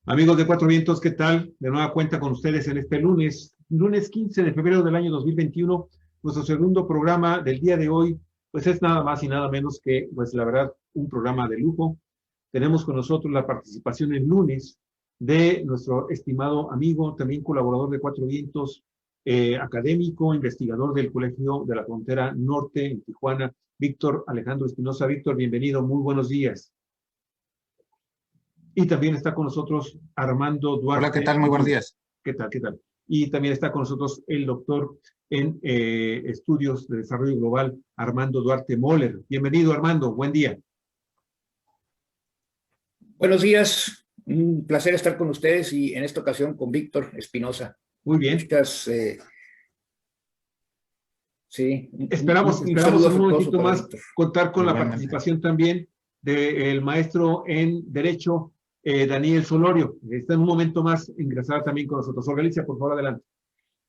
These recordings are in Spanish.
Amigos de Cuatro Vientos, ¿qué tal? De nueva cuenta con ustedes en este lunes 15 de febrero del año 2021. Nuestro segundo programa del día de hoy, pues es nada más y nada menos que, pues la verdad, un programa de lujo. Tenemos con nosotros la participación el lunes de nuestro estimado amigo, también colaborador de Cuatro Vientos, académico, investigador del Colegio de la Frontera Norte en Tijuana, Víctor Alejandro Espinosa. Víctor, bienvenido, muy buenos días. Y también está con nosotros Armando Hola, ¿qué Duarte tal? Muy buenos Moll. días. ¿Qué tal? ¿Qué tal? Y también está con nosotros el doctor en estudios de desarrollo global, Armando Duarte Moller. Bienvenido, Armando. Buen día. Buenos días, un placer estar con ustedes y en esta ocasión con Víctor Espinosa. Muy bien. Sí, Esperamos un en saludo un afectuoso momentito para más Víctor. contar con la Igualmente. participación también del maestro en Derecho, Daniel Solorio. Está en un momento más ingresar también con nosotros. Orgalicia, por favor, adelante.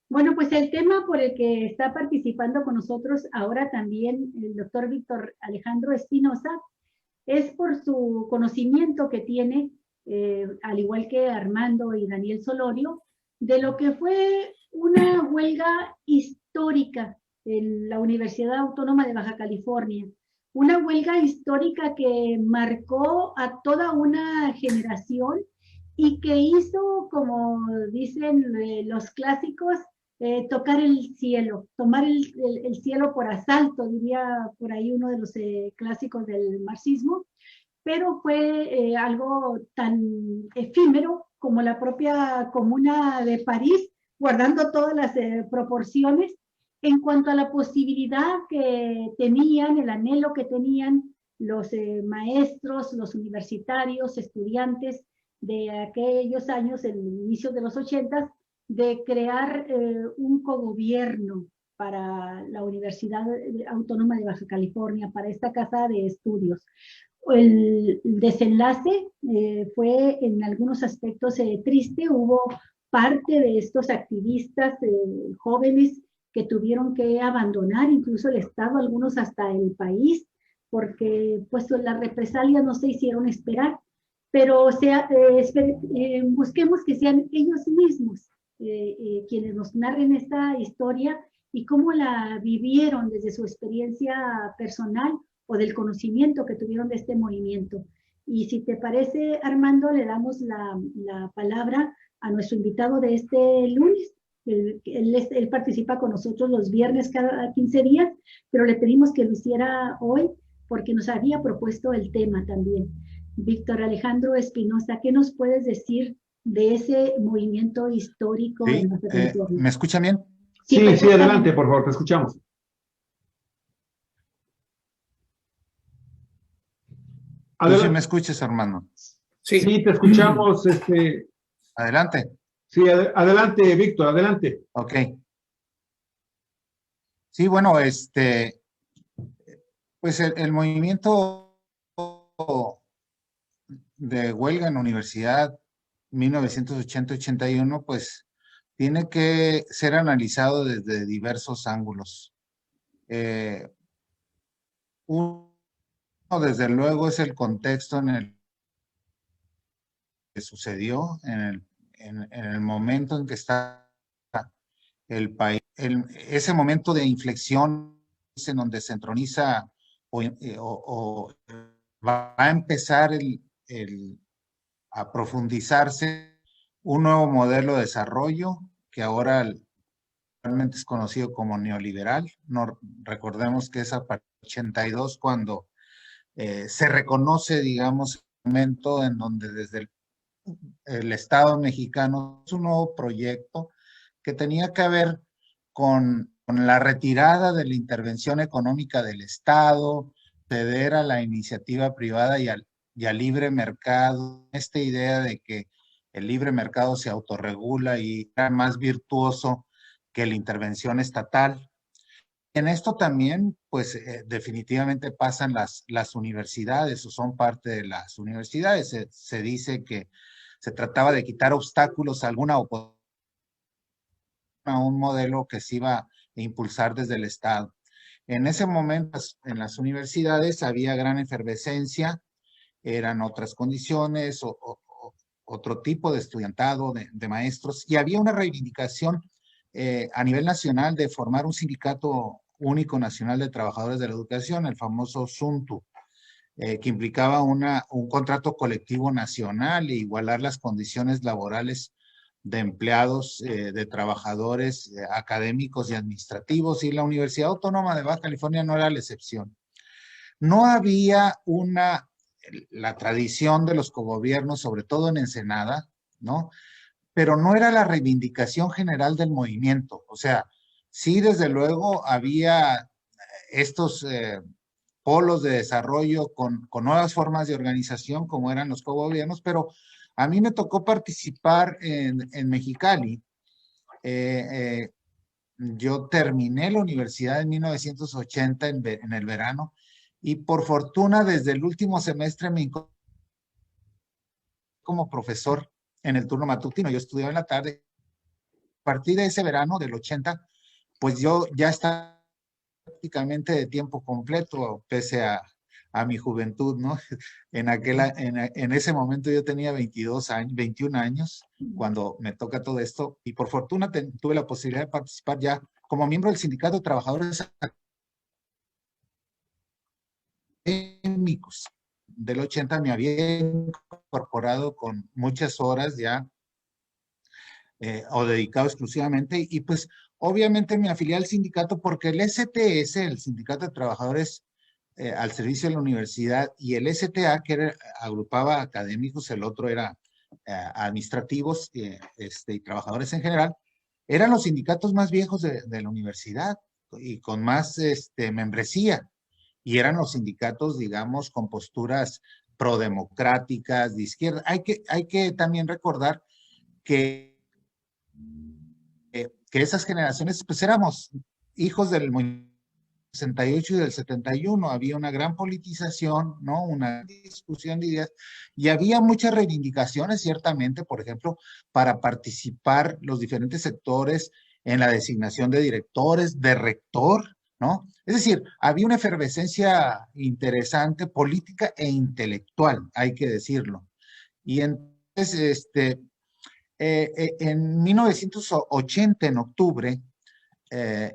Bueno, pues el tema por el que está participando con nosotros ahora también el doctor Víctor Alejandro Espinosa es por su conocimiento que tiene, al igual que Armando y Daniel Solorio, de lo que fue una huelga histórica en la Universidad Autónoma de Baja California. Una huelga histórica que marcó a toda una generación y que hizo, como dicen los clásicos, tocar el cielo, tomar el cielo por asalto, diría por ahí uno de los clásicos del marxismo, pero fue algo tan efímero como la propia Comuna de París, guardando todas las proporciones en cuanto a la posibilidad que tenían, el anhelo que tenían los maestros, los universitarios, estudiantes de aquellos años, el inicio de los 80, de crear un cogobierno para la Universidad Autónoma de Baja California, para esta casa de estudios. El desenlace fue en algunos aspectos triste. Hubo parte de estos activistas jóvenes que tuvieron que abandonar incluso el Estado, algunos hasta el país, porque pues las represalias no se hicieron esperar, pero busquemos que sean ellos mismos quienes nos narren esta historia y cómo la vivieron desde su experiencia personal o del conocimiento que tuvieron de este movimiento. Y si te parece, Armando, le damos la palabra a nuestro invitado de este lunes. Él participa con nosotros los viernes cada 15 días, pero le pedimos que lo hiciera hoy porque nos había propuesto el tema también. Víctor Alejandro Espinosa, ¿qué nos puedes decir de ese movimiento histórico Sí, en Baja California? ¿me escuchan bien? Sí, adelante, por favor, te escuchamos. ¿Tú sí me escuchas, Armando? Sí, te escuchamos. Adelante. Sí, adelante, Víctor, adelante. Ok. Sí, bueno, pues el movimiento de huelga en la universidad 1980-81, pues tiene que ser analizado desde diversos ángulos. Uno, desde luego, es el contexto en el que sucedió, en el momento en que está el país, ese momento de inflexión en donde se entroniza o va a empezar a profundizarse un nuevo modelo de desarrollo que ahora realmente es conocido como neoliberal. No, recordemos que es a partir de 82 cuando se reconoce, digamos, el momento en donde desde el Estado mexicano es un nuevo proyecto que tenía que ver con la retirada de la intervención económica del Estado, ceder a la iniciativa privada y al libre mercado, esta idea de que el libre mercado se autorregula y era más virtuoso que la intervención estatal. En esto también, pues definitivamente pasan las universidades o son parte de las universidades. Se dice que se trataba de quitar obstáculos a alguna oposición a un modelo que se iba a impulsar desde el Estado. En ese momento, en las universidades había gran efervescencia, eran otras condiciones, otro tipo de estudiantado, de maestros, y había una reivindicación a nivel nacional de formar un sindicato único nacional de trabajadores de la educación, el famoso SUNTU, que implicaba un contrato colectivo nacional e igualar las condiciones laborales de empleados, de trabajadores académicos y administrativos, y la Universidad Autónoma de Baja California no era la excepción. No había la tradición de los cogobiernos, sobre todo en Ensenada, ¿no? Pero no era la reivindicación general del movimiento. O sea, sí, desde luego había estos polos de desarrollo con nuevas formas de organización, como eran los cogobiernos, pero a mí me tocó participar en Mexicali. Yo terminé la universidad en 1980, en el verano, y por fortuna desde el último semestre me incorporé como profesor en el turno matutino. Yo estudiaba en la tarde. A partir de ese verano del 80, pues yo ya estaba prácticamente de tiempo completo, pese a mi juventud, ¿no? En ese momento yo tenía 22 años, 21 años, cuando me toca todo esto, y por fortuna tuve la posibilidad de participar ya como miembro del Sindicato de Trabajadores Académicos. Del 80 me había incorporado con muchas horas ya, o dedicado exclusivamente, y pues obviamente me afilié al sindicato porque el STS, el Sindicato de Trabajadores al servicio de la universidad, y el STA, que agrupaba académicos, el otro era administrativos y trabajadores en general, eran los sindicatos más viejos de la universidad y con más membresía, y eran los sindicatos, digamos, con posturas prodemocráticas, de izquierda. Hay que también recordar que esas generaciones, pues éramos hijos del movimiento 68 y del 71, había una gran politización, ¿no? Una discusión de ideas, y había muchas reivindicaciones, ciertamente, por ejemplo, para participar los diferentes sectores en la designación de directores, de rector, ¿no? Es decir, había una efervescencia interesante, política e intelectual, hay que decirlo. Y entonces, en 1980, en octubre, eh,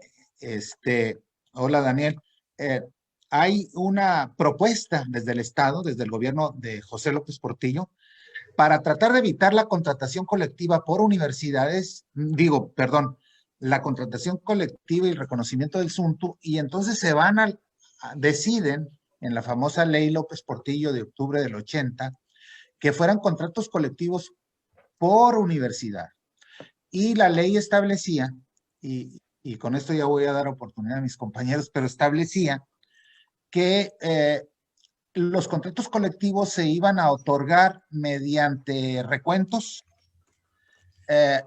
hola Daniel, hay una propuesta desde el Estado, desde el gobierno de José López Portillo, para tratar de evitar la contratación colectiva por universidades, la contratación colectiva y el reconocimiento del SUNTU, y entonces deciden en la famosa ley López Portillo de octubre del 80, que fueran contratos colectivos por universidad. Y la ley establecía, y con esto ya voy a dar oportunidad a mis compañeros, pero establecía que los contratos colectivos se iban a otorgar mediante recuentos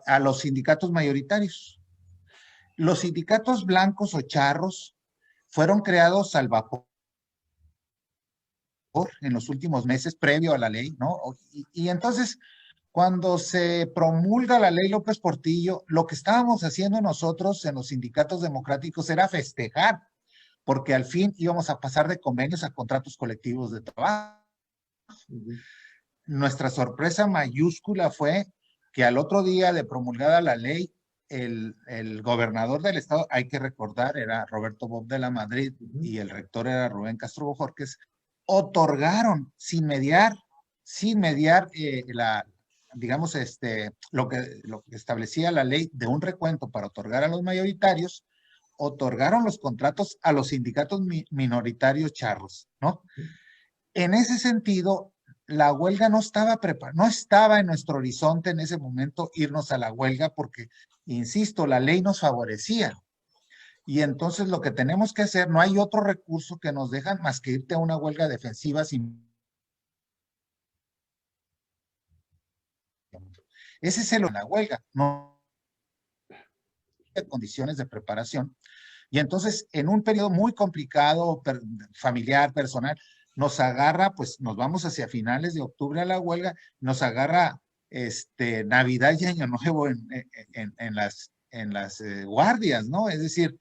a los sindicatos mayoritarios. Los sindicatos blancos o charros fueron creados al vapor en los últimos meses previo a la ley, ¿no? Y entonces, cuando se promulga la ley López Portillo, lo que estábamos haciendo nosotros en los sindicatos democráticos era festejar, porque al fin íbamos a pasar de convenios a contratos colectivos de trabajo. Nuestra sorpresa mayúscula fue que al otro día de promulgada la ley, el gobernador del estado, hay que recordar, era Roberto Bob de la Madrid, y el rector era Rubén Castro Bojorquez, otorgaron sin mediar digamos, lo que establecía la ley de un recuento para otorgar a los mayoritarios, otorgaron los contratos a los sindicatos minoritarios charros, ¿no? En ese sentido, la huelga no estaba en nuestro horizonte en ese momento irnos a la huelga porque, insisto, la ley nos favorecía. Y entonces lo que tenemos que hacer, no hay otro recurso que nos dejan más que irte a una huelga defensiva sin... Ese es la huelga, no hay condiciones de preparación. Y entonces, en un periodo muy complicado, familiar, personal, nos agarra, pues nos vamos hacia finales de octubre a la huelga, nos agarra Navidad y Año Nuevo en las guardias, ¿no? Es decir,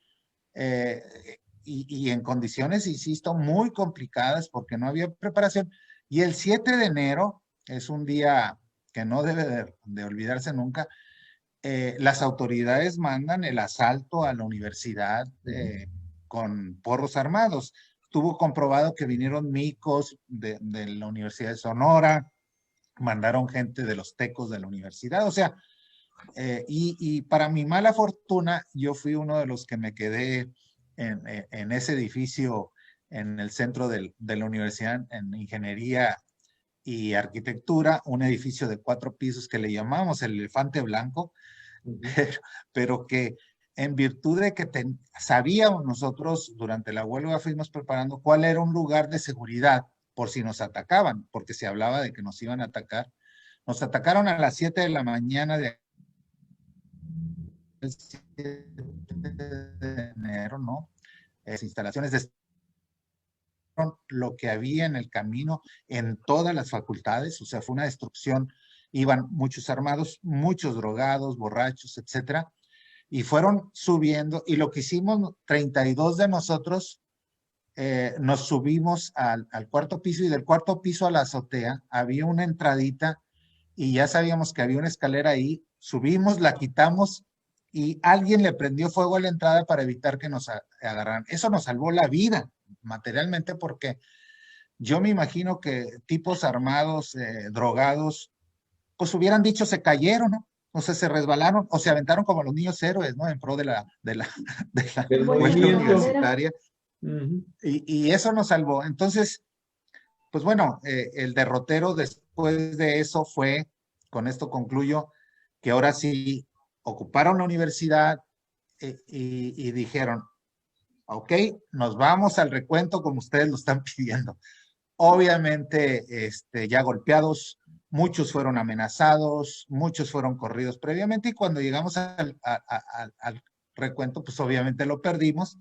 y en condiciones, insisto, muy complicadas porque no había preparación. Y el 7 de enero es un día que no debe de olvidarse nunca, las autoridades mandan el asalto a la universidad con porros armados. Tuvo comprobado que vinieron micos de la Universidad de Sonora, mandaron gente de los tecos de la universidad, o sea, y para mi mala fortuna, yo fui uno de los que me quedé en ese edificio en el centro de la universidad en ingeniería y arquitectura, un edificio de 4 pisos que le llamamos el Elefante Blanco, pero que en virtud de que sabíamos nosotros durante la huelga fuimos preparando cuál era un lugar de seguridad por si nos atacaban, porque se hablaba de que nos iban a atacar. Nos atacaron a las 7 de la mañana de enero, ¿no? Instalaciones de lo que había en el camino en todas las facultades, o sea, fue una destrucción. Iban muchos armados, muchos drogados, borrachos, etcétera, y fueron subiendo, y lo que hicimos, 32 de nosotros, nos subimos al 4.º piso, y del 4.º piso a la azotea había una entradita, y ya sabíamos que había una escalera ahí, subimos, la quitamos, y alguien le prendió fuego a la entrada para evitar que nos agarraran. Eso nos salvó la vida, materialmente, porque yo me imagino que tipos armados, drogados, pues hubieran dicho se cayeron, ¿no? O sea, se resbalaron o se aventaron como los niños héroes, ¿no? En pro de la huelga universitaria. Y eso nos salvó. Entonces, pues bueno, el derrotero después de eso fue, con esto concluyo, que ahora sí ocuparon la universidad y dijeron, ok, nos vamos al recuento como ustedes lo están pidiendo. Obviamente, ya golpeados, muchos fueron amenazados, muchos fueron corridos previamente, y cuando llegamos al recuento, pues obviamente lo perdimos,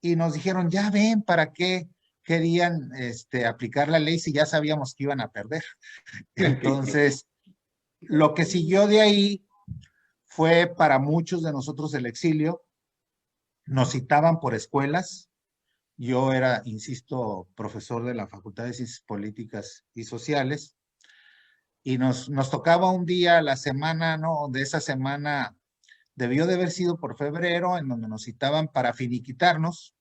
y nos dijeron, ya ven, ¿para qué querían aplicar la ley si ya sabíamos que iban a perder? Entonces, lo que siguió de ahí fue para muchos de nosotros el exilio. Nos citaban por escuelas. Yo era, insisto, profesor de la Facultad de Ciencias Políticas y Sociales, y nos tocaba un día a la semana, ¿no? De esa semana debió de haber sido por febrero, en donde nos citaban para finiquitarnos.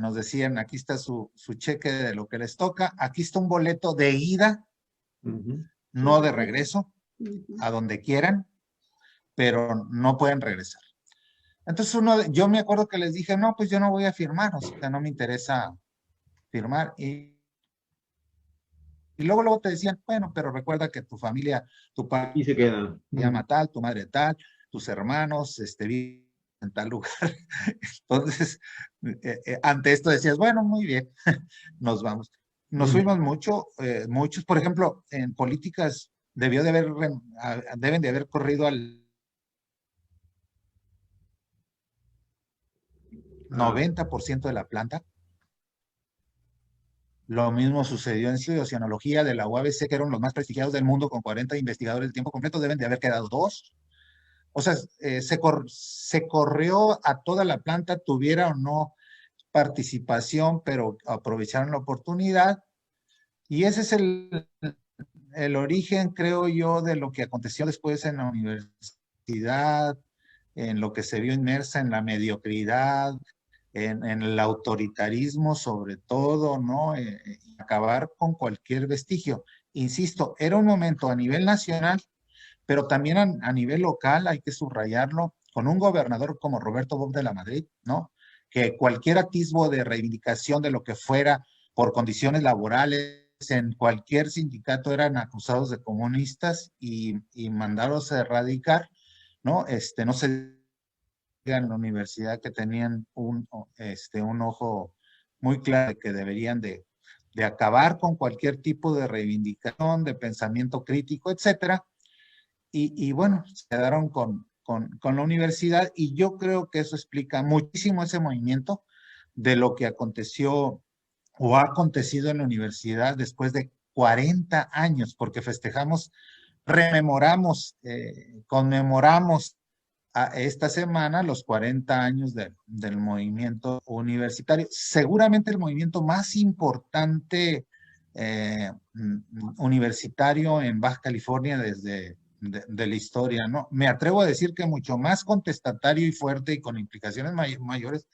Nos decían, aquí está su cheque de lo que les toca, aquí está un boleto de ida, no de regreso, a donde quieran, pero no pueden regresar. Entonces yo me acuerdo que les dije, no, pues yo no voy a firmar, o sea, no me interesa firmar. Y luego te decían, bueno, pero recuerda que tu familia, tu padre Y se queda. llama tal, tu madre tal, tus hermanos viven en tal lugar. Entonces, ante esto decías, bueno, muy bien, nos vamos. Nos fuimos muchos, por ejemplo, en políticas deben de haber corrido al 90% de la planta. Lo mismo sucedió en Oceanología de la UABC, que eran los más prestigiados del mundo, con 40 investigadores de tiempo completo, deben de haber quedado 2. O sea, se corrió a toda la planta, tuviera o no participación, pero aprovecharon la oportunidad. Y ese es el origen, creo yo, de lo que aconteció después en la universidad, en lo que se vio inmersa en la mediocridad, en el autoritarismo sobre todo, ¿no? Acabar con cualquier vestigio. Insisto, era un momento a nivel nacional, pero también a nivel local, hay que subrayarlo, con un gobernador como Roberto Bosch de la Madrid, ¿no? Que cualquier atisbo de reivindicación de lo que fuera por condiciones laborales en cualquier sindicato eran acusados de comunistas y mandados a erradicar, ¿no? No se en la universidad que tenían un ojo muy claro de que deberían de acabar con cualquier tipo de reivindicación, de pensamiento crítico, etcétera. Y bueno, se quedaron con la universidad, y yo creo que eso explica muchísimo ese movimiento de lo que aconteció o ha acontecido en la universidad después de 40 años, porque festejamos, rememoramos, conmemoramos esta semana los 40 años del movimiento universitario, seguramente el movimiento más importante universitario en Baja California desde de la historia, ¿no? Me atrevo a decir que mucho más contestatario y fuerte y con implicaciones mayores,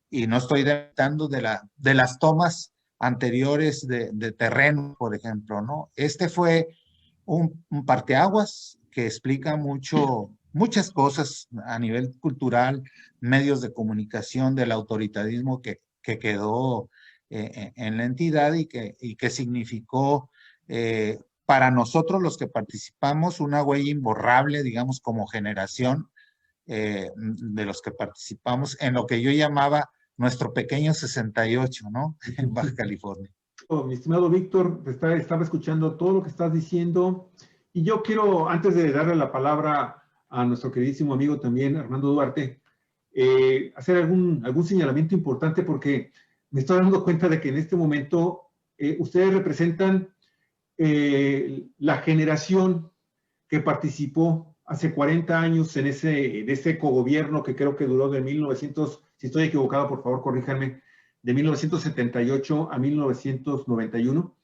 y no estoy debatiendo de las tomas anteriores de terreno, por ejemplo, ¿no? Este fue un parteaguas que explica muchas cosas a nivel cultural, medios de comunicación, del autoritarismo que quedó en la entidad y que significó para nosotros los que participamos una huella imborrable, digamos, como generación de los que participamos en lo que yo llamaba nuestro pequeño 68, ¿no? En Baja California. Oh, mi estimado Víctor, estaba escuchando todo lo que estás diciendo y yo quiero, antes de darle la palabra a nuestro queridísimo amigo también, Armando Duarte, hacer algún señalamiento importante porque me estoy dando cuenta de que en este momento ustedes representan la generación que participó hace 40 años en ese cogobierno que creo que duró de 1900, si estoy equivocado, por favor, corríjanme, de 1978 a 1991.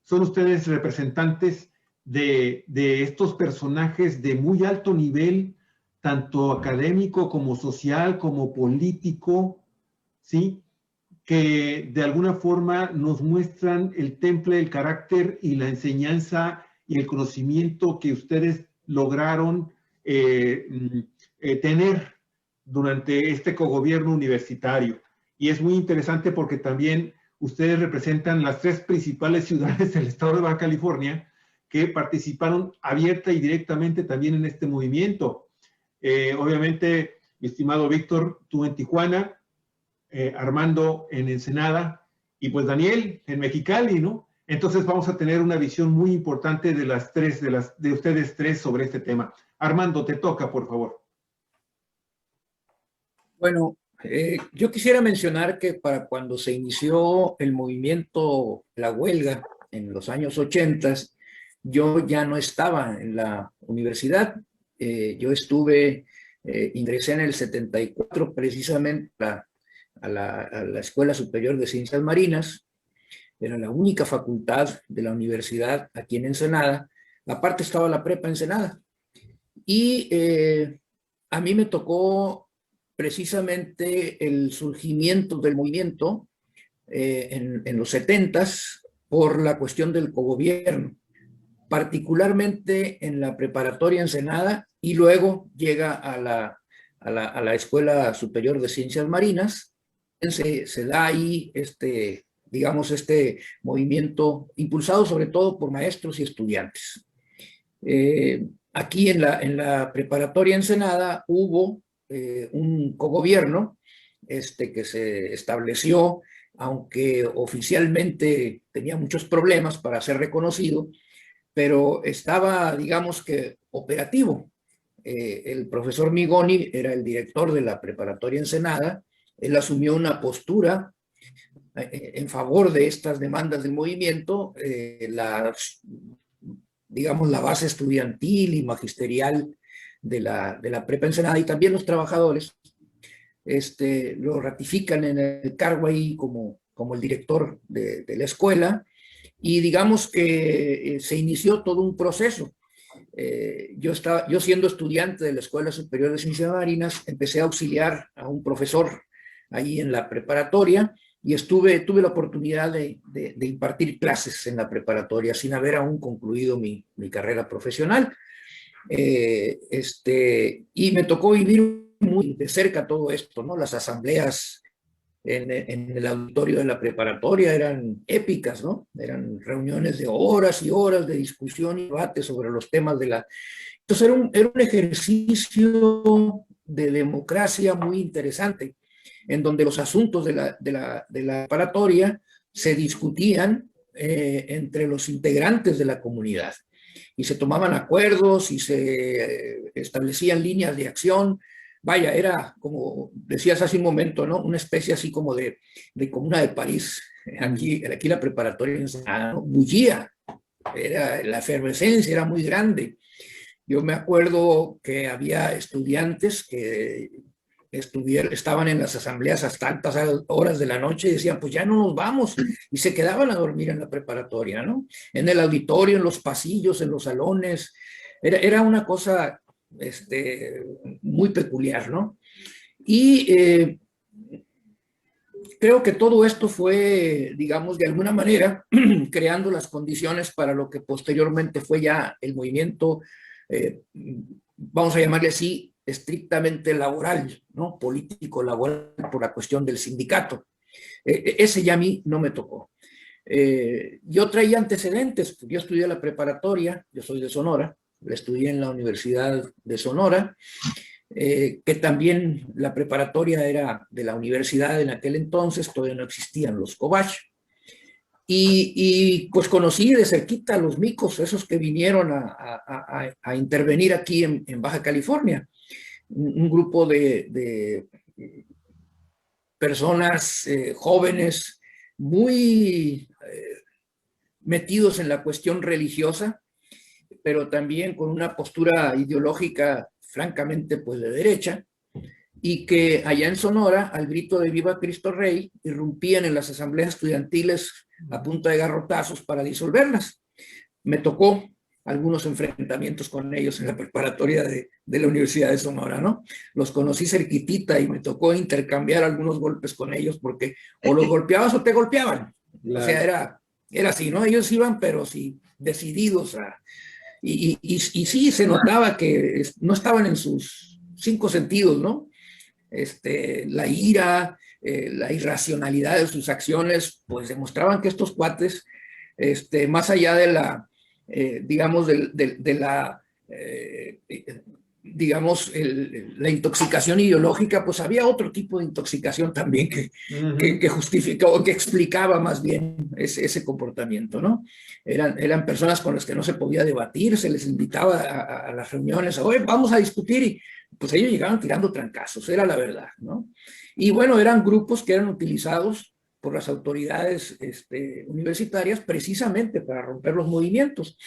Son ustedes representantes de estos personajes de muy alto nivel, tanto académico como social, como político, ¿sí? Que de alguna forma nos muestran el temple, el carácter y la enseñanza y el conocimiento que ustedes lograron tener durante este cogobierno universitario. Y es muy interesante porque también ustedes representan las 3 principales ciudades del estado de Baja California que participaron abierta y directamente también en este movimiento. Obviamente, mi estimado Víctor, tú en Tijuana, Armando en Ensenada y pues Daniel en Mexicali, ¿no? Entonces vamos a tener una visión muy importante de de ustedes 3 sobre este tema. Armando, te toca, por favor. Bueno, yo quisiera mencionar que para cuando se inició el movimiento, la huelga, en los años 80, yo ya no estaba en la universidad. Yo ingresé en el 74 precisamente a la Escuela Superior de Ciencias Marinas. Era la única facultad de la universidad aquí en Ensenada. Aparte estaba la prepa Ensenada. Y a mí me tocó precisamente el surgimiento del movimiento en los 70s por la cuestión del cogobierno, particularmente en la preparatoria Ensenada, y luego llega a la Escuela Superior de Ciencias Marinas. Se da ahí digamos, este movimiento impulsado sobre todo por maestros y estudiantes. Aquí en la preparatoria Ensenada hubo un cogobierno que se estableció, aunque oficialmente tenía muchos problemas para ser reconocido, pero estaba, digamos que, operativo. El profesor Migoni era el director de la preparatoria Ensenada. Él asumió una postura en favor de estas demandas del movimiento. Digamos, la base estudiantil y magisterial de la prepa Ensenada y también los trabajadores lo ratifican en el cargo ahí como el director de la escuela, y digamos que se inició todo un proceso. Yo siendo estudiante de la Escuela Superior de Ciencias Marinas, empecé a auxiliar a un profesor ahí en la preparatoria y tuve la oportunidad de impartir clases en la preparatoria sin haber aún concluido mi carrera profesional. Y me tocó vivir muy de cerca todo esto, ¿no? Las asambleas en el auditorio de la preparatoria eran épicas, ¿no? Eran reuniones de horas y horas de discusión y debate sobre los temas Entonces era un ejercicio de democracia muy interesante, en donde los asuntos de la preparatoria se discutían entre los integrantes de la comunidad y se tomaban acuerdos y se establecían líneas de acción. Vaya, era como decías hace un momento, ¿no? Una especie así como de Comuna de París. Aquí la preparatoria bullía, la efervescencia era muy grande. Yo me acuerdo que había estudiantes que estaban en las asambleas hasta altas horas de la noche y decían, pues ya no nos vamos, y se quedaban a dormir en la preparatoria, ¿no? En el auditorio, en los pasillos, en los salones. Era una cosa muy peculiar, ¿no? Y creo que todo esto fue, digamos, de alguna manera, creando las condiciones para lo que posteriormente fue ya el movimiento, vamos a llamarle así, estrictamente laboral, ¿no? Político laboral, por la cuestión del sindicato. Ese ya a mí no me tocó. Yo traía antecedentes. Yo estudié la preparatoria, yo soy de Sonora, la estudié en la Universidad de Sonora, que también la preparatoria era de la universidad en aquel entonces, todavía no existían los Cobach. Y pues conocí de cerquita a los micos, esos que vinieron a intervenir aquí en Baja California. Un grupo de personas jóvenes muy metidos en la cuestión religiosa, pero también con una postura ideológica francamente pues de derecha, y que allá en Sonora, al grito de Viva Cristo Rey, irrumpían en las asambleas estudiantiles a punta de garrotazos para disolverlas. Me tocó algunos enfrentamientos con ellos en la preparatoria de la Universidad de Sonora, ¿no? Los conocí cerquitita y me tocó intercambiar algunos golpes con ellos, porque o los golpeabas o te golpeaban. Claro. O sea, era así, ¿no? Ellos iban, pero sí, decididos a... Y sí, se notaba que no estaban en sus 5 sentidos, ¿no? La ira, la irracionalidad de sus acciones, pues demostraban que estos cuates, más allá de la, digamos, digamos, la intoxicación ideológica, pues había otro tipo de intoxicación también que justificaba, que explicaba más bien ese comportamiento, ¿no? Eran personas con las que no se podía debatir, se les invitaba a las reuniones, oye, vamos a discutir, y pues ellos llegaban tirando trancazos, era la verdad, ¿no? Y bueno, eran grupos que eran utilizados por las autoridades universitarias precisamente para romper los movimientos.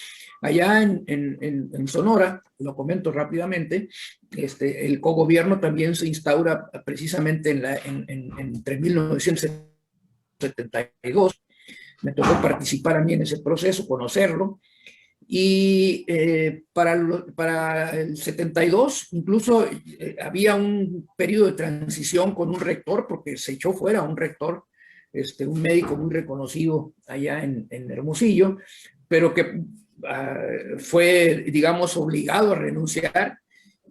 Allá en Sonora, lo comento rápidamente, el cogobierno también se instaura precisamente entre 1972. Me tocó participar a mí en ese proceso, conocerlo. Y para el 72 incluso había un periodo de transición con un rector, porque se echó fuera un rector, un médico muy reconocido allá en Hermosillo, pero que fue, digamos, obligado a renunciar,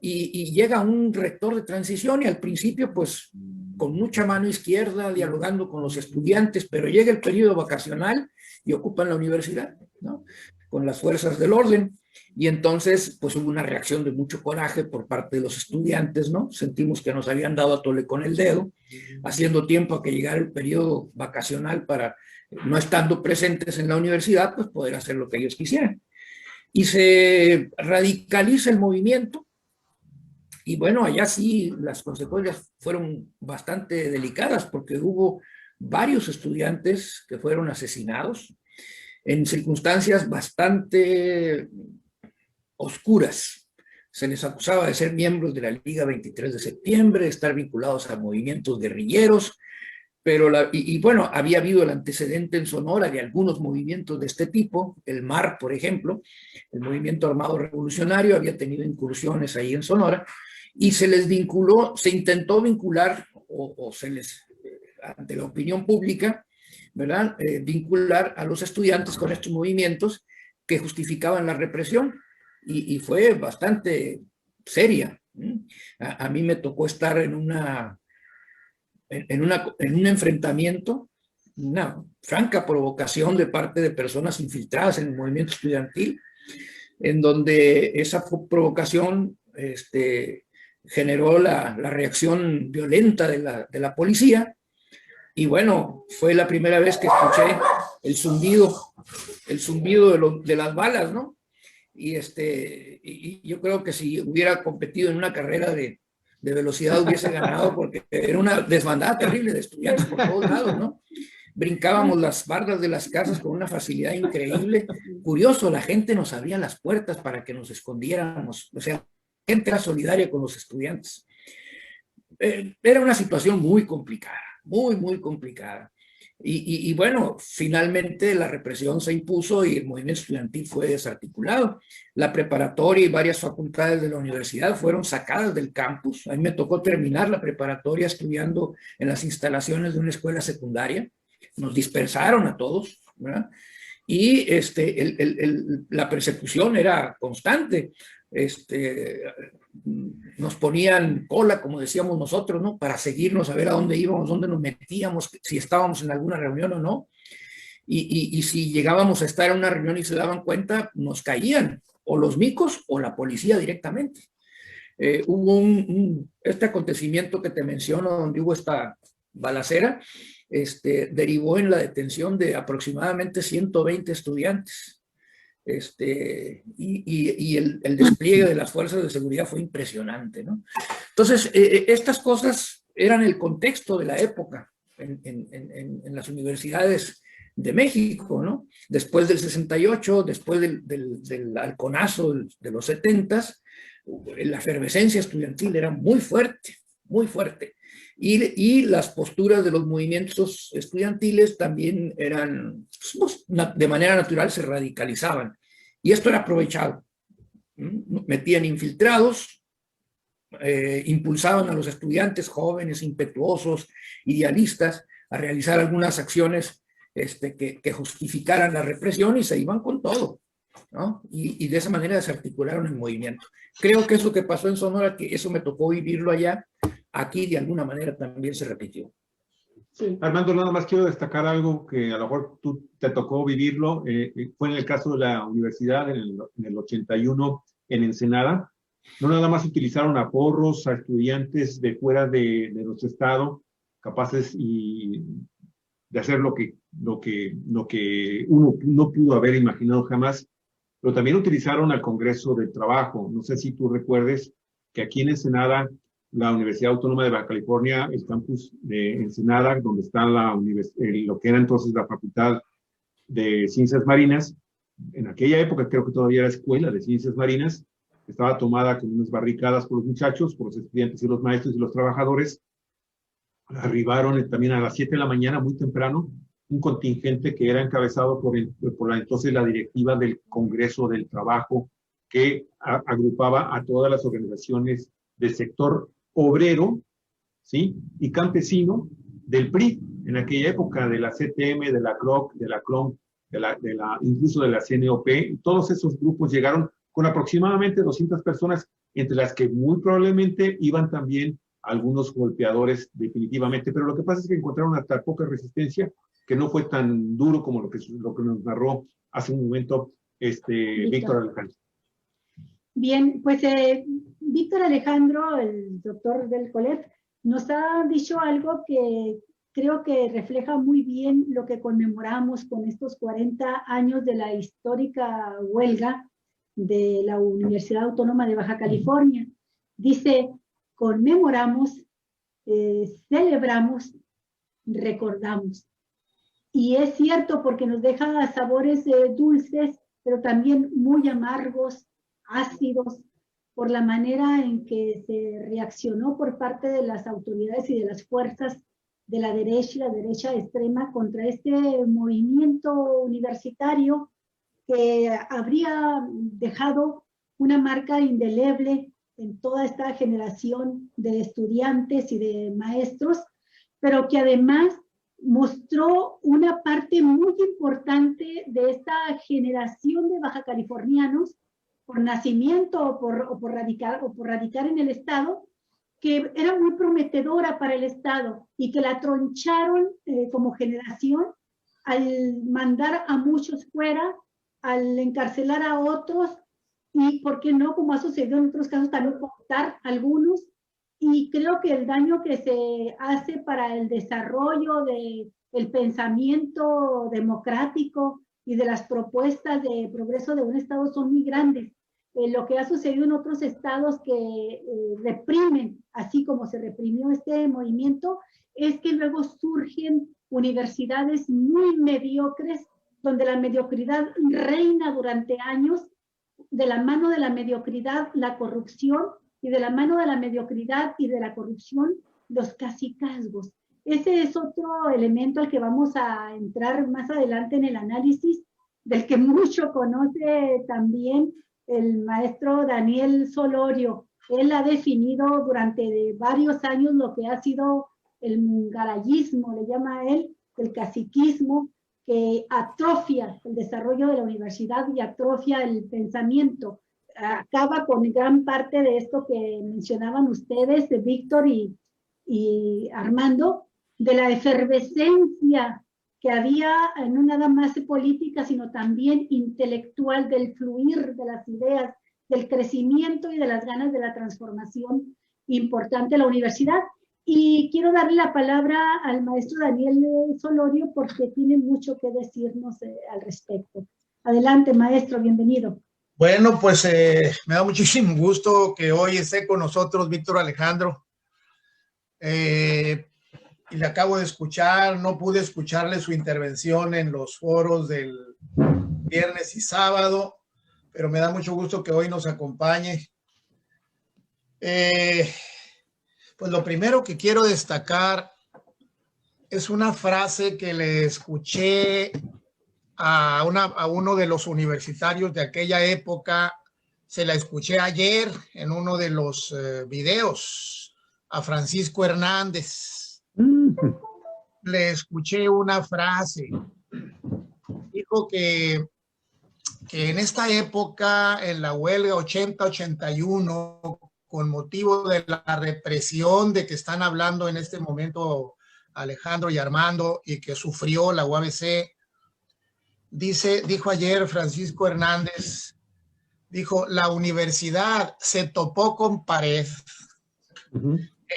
y llega un rector de transición, y al principio pues con mucha mano izquierda, dialogando con los estudiantes, pero llega el periodo vacacional y ocupan la universidad, ¿no? Con las fuerzas del orden, y entonces pues hubo una reacción de mucho coraje por parte de los estudiantes, ¿no? Sentimos que nos habían dado a tole con el dedo, haciendo tiempo a que llegara el periodo vacacional para, no estando presentes en la universidad, pues poder hacer lo que ellos quisieran. Y se radicaliza el movimiento, y bueno, allá sí las consecuencias fueron bastante delicadas, porque hubo varios estudiantes que fueron asesinados en circunstancias bastante oscuras. Se les acusaba de ser miembros de la Liga 23 de septiembre, de estar vinculados a movimientos guerrilleros, pero bueno, había habido el antecedente en Sonora de algunos movimientos de este tipo. El MAR, por ejemplo, el Movimiento Armado Revolucionario, había tenido incursiones ahí en Sonora, y se les vinculó, se intentó vincular, o se les, ante la opinión pública, ¿verdad? Vincular a los estudiantes con estos movimientos que justificaban la represión, y fue bastante seria. A mí me tocó estar en un enfrentaimiento, una franca provocación de parte de personas infiltradas en el movimiento estudiantil, en donde esa provocación generó la reacción violenta de la policía. Y bueno, fue la primera vez que escuché el zumbido de las balas, ¿no? Y yo creo que si hubiera competido en una carrera de velocidad hubiese ganado, porque era una desbandada terrible de estudiantes por todos lados, ¿no? Brincábamos las bardas de las casas con una facilidad increíble. Curioso, la gente nos abría las puertas para que nos escondiéramos. O sea, la gente era solidaria con los estudiantes. Era una situación muy complicada, muy complicada. Y bueno, finalmente la represión se impuso y el movimiento estudiantil fue desarticulado. La preparatoria y varias facultades de la universidad fueron sacadas del campus. A mí me tocó terminar la preparatoria estudiando en las instalaciones de una escuela secundaria. Nos dispersaron a todos, ¿verdad? Y la persecución era constante. Nos ponían cola, como decíamos nosotros, ¿no? Para seguirnos a ver a dónde íbamos, dónde nos metíamos, si estábamos en alguna reunión o no. Y si llegábamos a estar en una reunión y se daban cuenta, nos caían o los micos o la policía directamente. Hubo este acontecimiento que te menciono, donde hubo esta balacera, derivó en la detención de aproximadamente 120 estudiantes. Y el despliegue de las fuerzas de seguridad fue impresionante, ¿no? Entonces, estas cosas eran el contexto de la época en las universidades de México, ¿no? Después del 68, después del halconazo de los 70s, la efervescencia estudiantil era muy fuerte, muy fuerte. Y las posturas de los movimientos estudiantiles también eran, pues, de manera natural, se radicalizaban. Y esto era aprovechado. Metían infiltrados, impulsaban a los estudiantes jóvenes, impetuosos, idealistas, a realizar algunas acciones que justificaran la represión y se iban con todo, ¿no? Y de esa manera desarticularon el movimiento. Creo que eso que pasó en Sonora, que eso me tocó vivirlo allá, aquí de alguna manera también se repitió. Sí. Armando, nada más quiero destacar algo que a lo mejor tú te tocó vivirlo. Fue en el caso de la universidad en el 81 en Ensenada. No nada más utilizaron a porros, a estudiantes de fuera de nuestro estado, capaces de hacer lo que uno no pudo haber imaginado jamás, pero también utilizaron al Congreso del Trabajo. No sé si tú recuerdes que aquí en Ensenada, la Universidad Autónoma de Baja California, el campus de Ensenada, donde está lo que era entonces la Facultad de Ciencias Marinas, en aquella época creo que todavía era Escuela de Ciencias Marinas, estaba tomada con unas barricadas por los muchachos, por los estudiantes y los maestros y los trabajadores. Arribaron también a las 7 de la mañana, muy temprano, un contingente que era encabezado por entonces la directiva del Congreso del Trabajo, que agrupaba a todas las organizaciones del sector obrero, ¿sí? Y campesino del PRI, en aquella época, de la CTM, de la CROC, de la CLOM, incluso de la CNOP. Todos esos grupos llegaron con aproximadamente 200 personas, entre las que muy probablemente iban también algunos golpeadores definitivamente, pero lo que pasa es que encontraron hasta poca resistencia, que no fue tan duro como lo que nos narró hace un momento Víctor Alejandro. Bien, pues Víctor Alejandro, el doctor del COLEF, nos ha dicho algo que creo que refleja muy bien lo que conmemoramos con estos 40 años de la histórica huelga de la Universidad Autónoma de Baja California. Dice: conmemoramos, celebramos, recordamos. Y es cierto, porque nos deja sabores dulces, pero también muy amargos, ácidos, por la manera en que se reaccionó por parte de las autoridades y de las fuerzas de la derecha extrema contra este movimiento universitario que habría dejado una marca indeleble en toda esta generación de estudiantes y de maestros, pero que además mostró una parte muy importante de esta generación de baja californianos por nacimiento o por radicar en el estado, que era muy prometedora para el estado y que la troncharon como generación al mandar a muchos fuera, al encarcelar a otros y, ¿por qué no?, como ha sucedido en otros casos, también cooptar a algunos. Y creo que el daño que se hace para el desarrollo del pensamiento democrático y de las propuestas de progreso de un estado son muy grandes. Lo que ha sucedido en otros estados que reprimen, así como se reprimió este movimiento, es que luego surgen universidades muy mediocres, donde la mediocridad reina durante años, de la mano de la mediocridad, la corrupción, y de la mano de la mediocridad y de la corrupción, los cacicazgos. Ese es otro elemento al que vamos a entrar más adelante en el análisis, del que mucho conoce también el maestro Daniel Solorio. Él ha definido durante varios años lo que ha sido el mungarayismo, le llama él, el caciquismo, que atrofia el desarrollo de la universidad y atrofia el pensamiento. Acaba con gran parte de esto que mencionaban ustedes, de Víctor y Armando, de la efervescencia que había no nada más política, sino también intelectual, del fluir de las ideas, del crecimiento y de las ganas de la transformación importante de la universidad. Y quiero darle la palabra al maestro Daniel Solorio porque tiene mucho que decirnos al respecto. Adelante, maestro, bienvenido. Bueno, pues me da muchísimo gusto que hoy esté con nosotros Víctor Alejandro. Y le acabo de escuchar, no pude escucharle su intervención en los foros del viernes y sábado, pero me da mucho gusto que hoy nos acompañe. Pues lo primero que quiero destacar es una frase que le escuché a uno de los universitarios de aquella época. Se la escuché ayer en uno de los videos a Francisco Hernández. Le escuché una frase. Dijo que en esta época, en la huelga 80-81, con motivo de la represión de que están hablando en este momento Alejandro y Armando y que sufrió la UABC, dijo ayer Francisco Hernández, dijo, la universidad se topó con pared.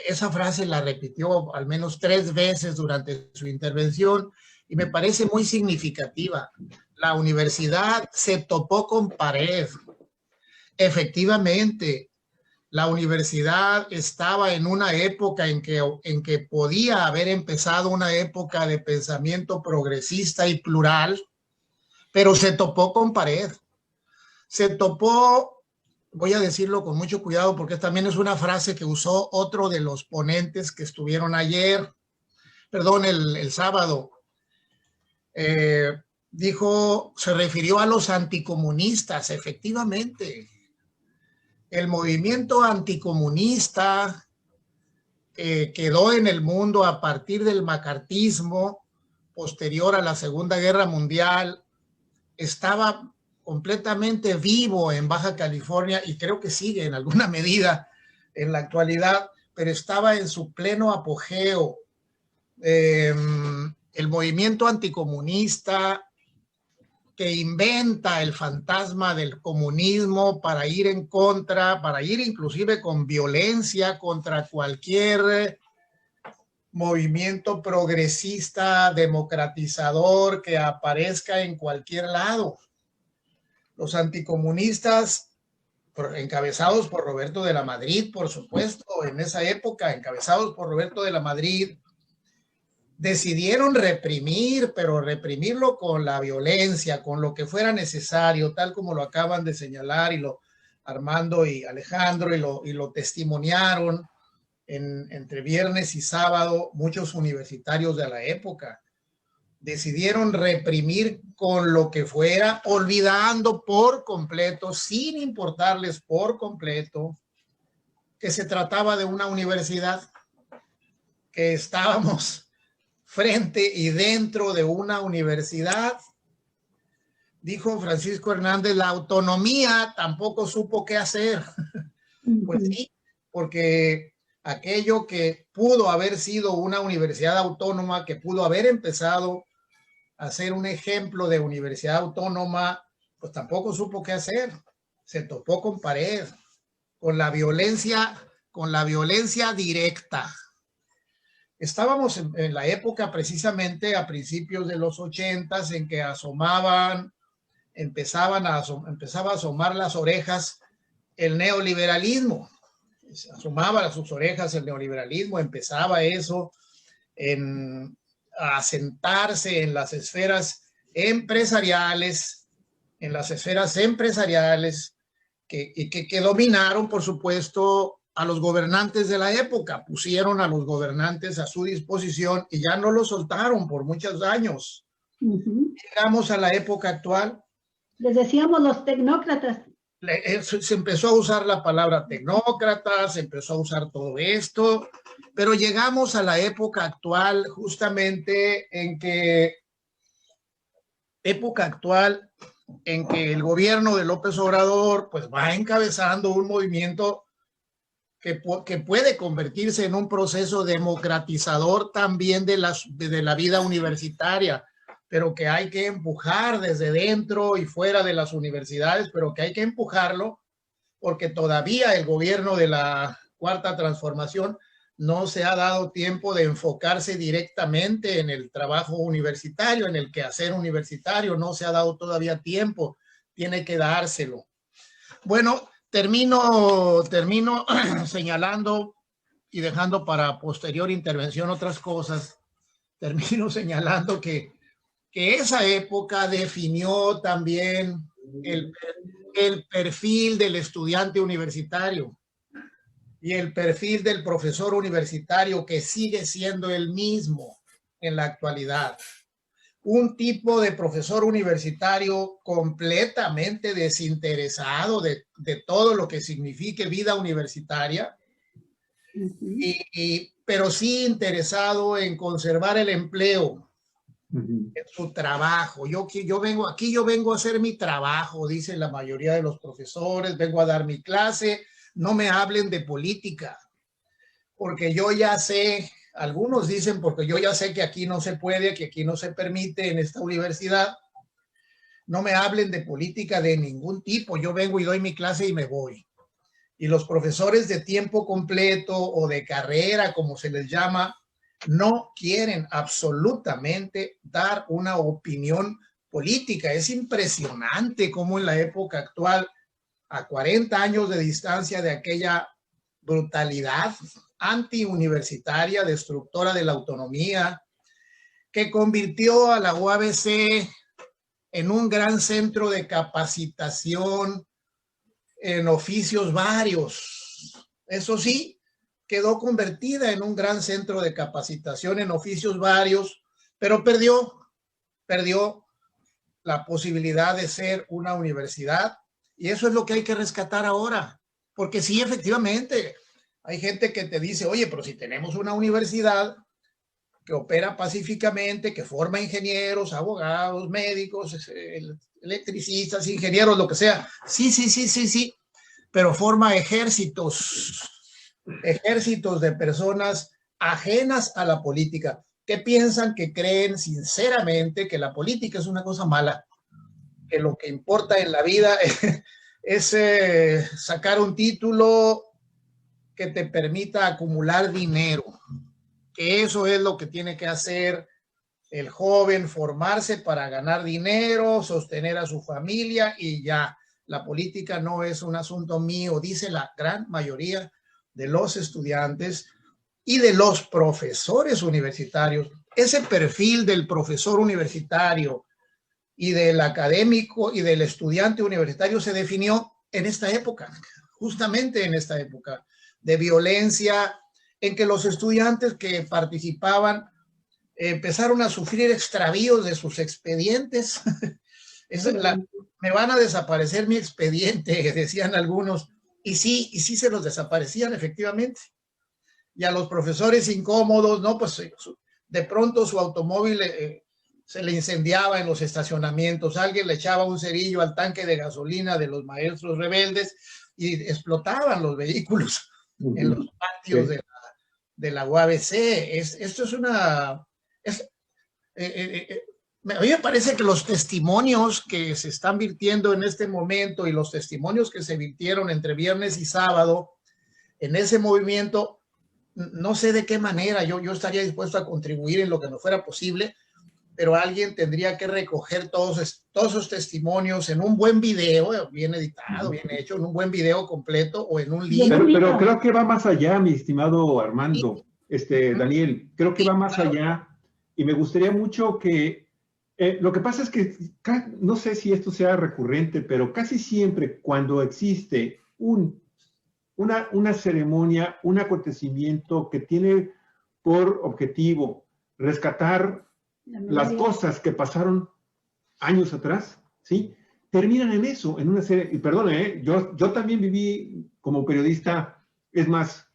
Esa frase la repitió al menos 3 veces durante su intervención y me parece muy significativa. La universidad se topó con pared. Efectivamente, la universidad estaba en una época en que podía haber empezado una época de pensamiento progresista y plural, pero se topó con pared. Se topó, voy a decirlo con mucho cuidado porque también es una frase que usó otro de los ponentes que estuvieron el sábado. Dijo, se refirió a los anticomunistas. Efectivamente, el movimiento anticomunista quedó en el mundo a partir del macartismo posterior a la Segunda Guerra Mundial. Estaba completamente vivo en Baja California y creo que sigue en alguna medida en la actualidad, pero estaba en su pleno apogeo. El movimiento anticomunista que inventa el fantasma del comunismo para ir en contra, para ir inclusive con violencia contra cualquier movimiento progresista, democratizador que aparezca en cualquier lado. Los anticomunistas, encabezados por Roberto de la Madrid, por supuesto, en esa época, encabezados por Roberto de la Madrid, decidieron reprimir, pero reprimirlo con la violencia, con lo que fuera necesario, tal como lo acaban de señalar y Armando y Alejandro y lo testimoniaron entre viernes y sábado muchos universitarios de la época. Decidieron reprimir con lo que fuera, olvidando por completo, sin importarles por completo, que se trataba de una universidad, que estábamos frente y dentro de una universidad. Dijo Francisco Hernández, la autonomía tampoco supo qué hacer. Pues sí, porque aquello que pudo haber sido una universidad autónoma, que pudo haber empezado a ser un ejemplo de universidad autónoma, pues tampoco supo qué hacer. Se topó con pared, con la violencia directa. Estábamos en la época precisamente a principios de los 80s en que empezaba a asomar las orejas el neoliberalismo. Asomaba sus orejas el neoliberalismo, empezaba eso a sentarse en las esferas empresariales, que dominaron, por supuesto, a los gobernantes de la época. Pusieron a los gobernantes a su disposición y ya no los soltaron por muchos años. Llegamos a la época actual. Les decíamos los tecnócratas. Se empezó a usar la palabra tecnócrata, se empezó a usar todo esto, pero llegamos a la época actual justamente en que el gobierno de López Obrador pues va encabezando un movimiento que puede convertirse en un proceso democratizador también de la vida universitaria, pero que hay que empujar desde dentro y fuera de las universidades, pero que hay que empujarlo porque todavía el gobierno de la Cuarta Transformación no se ha dado tiempo de enfocarse directamente en el trabajo universitario, en el quehacer universitario, no se ha dado todavía tiempo, tiene que dárselo. Bueno, termino señalando y dejando para posterior intervención otras cosas. Termino señalando que esa época definió también el perfil del estudiante universitario y el perfil del profesor universitario, que sigue siendo el mismo en la actualidad. Un tipo de profesor universitario completamente desinteresado de todo lo que signifique vida universitaria, pero sí interesado en conservar el empleo, en su trabajo. Yo vengo a hacer mi trabajo, dicen la mayoría de los profesores, vengo a dar mi clase, no me hablen de política, porque yo ya sé. Algunos dicen, porque yo ya sé que aquí no se puede, que aquí no se permite en esta universidad. No me hablen de política de ningún tipo. Yo vengo y doy mi clase y me voy. Y los profesores de tiempo completo o de carrera, como se les llama, no quieren absolutamente dar una opinión política. Es impresionante cómo en la época actual, a 40 años de distancia de aquella brutalidad antiuniversitaria, destructora de la autonomía, que convirtió a la UABC en un gran centro de capacitación en oficios varios. Eso sí, quedó convertida en un gran centro de capacitación en oficios varios, pero perdió la posibilidad de ser una universidad, y eso es lo que hay que rescatar ahora, porque sí, efectivamente, hay gente que te dice, oye, pero si tenemos una universidad que opera pacíficamente, que forma ingenieros, abogados, médicos, electricistas, ingenieros, lo que sea. Sí, pero forma ejércitos de personas ajenas a la política, que piensan, que creen sinceramente que la política es una cosa mala, que lo que importa en la vida es sacar un título que te permita acumular dinero, que eso es lo que tiene que hacer el joven, formarse para ganar dinero, sostener a su familia y ya. La política no es un asunto mío, dice la gran mayoría de los estudiantes y de los profesores universitarios. Ese perfil del profesor universitario y del académico y del estudiante universitario se definió en esta época, justamente en esta época de violencia, en que los estudiantes que participaban empezaron a sufrir extravíos de sus expedientes. Me van a desaparecer mi expediente, decían algunos, y sí se los desaparecían efectivamente. Y a los profesores incómodos, ¿no? Pues de pronto su automóvil se le incendiaba en los estacionamientos, alguien le echaba un cerillo al tanque de gasolina de los maestros rebeldes y explotaban los vehículos en los patios de la UABC. Esto es una... a mí me parece que los testimonios que se están virtiendo en este momento y los testimonios que se virtieron entre viernes y sábado en ese movimiento, no sé de qué manera, yo estaría dispuesto a contribuir en lo que no fuera posible, pero alguien tendría que recoger todos esos testimonios en un buen video, bien editado, bien hecho, en un buen video completo o en un libro. Pero creo que va más allá, mi estimado Armando, Daniel, creo que va más allá, y me gustaría mucho que Lo que pasa es que no sé si esto sea recurrente, pero casi siempre cuando existe una ceremonia, un acontecimiento que tiene por objetivo rescatar las cosas que pasaron años atrás, ¿sí? Terminan en eso, en una serie, y perdone, yo también viví como periodista, es más,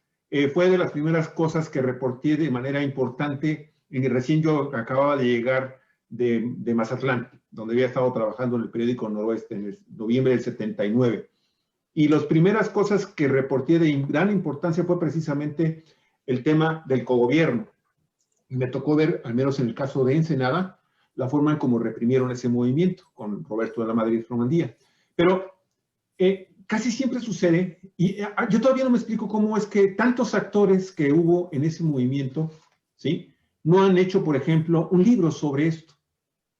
fue de las primeras cosas que reporté de manera importante, y recién yo acababa de llegar de Mazatlán, donde había estado trabajando en el periódico Noroeste en el noviembre del 79. Y las primeras cosas que reporté de gran importancia fue precisamente el tema del cogobierno. Y me tocó ver, al menos en el caso de Ensenada, la forma en cómo reprimieron ese movimiento con Roberto de la Madrid Romandía. Pero casi siempre sucede, y yo todavía no me explico cómo es que tantos actores que hubo en ese movimiento, ¿sí?, no han hecho, por ejemplo, un libro sobre esto,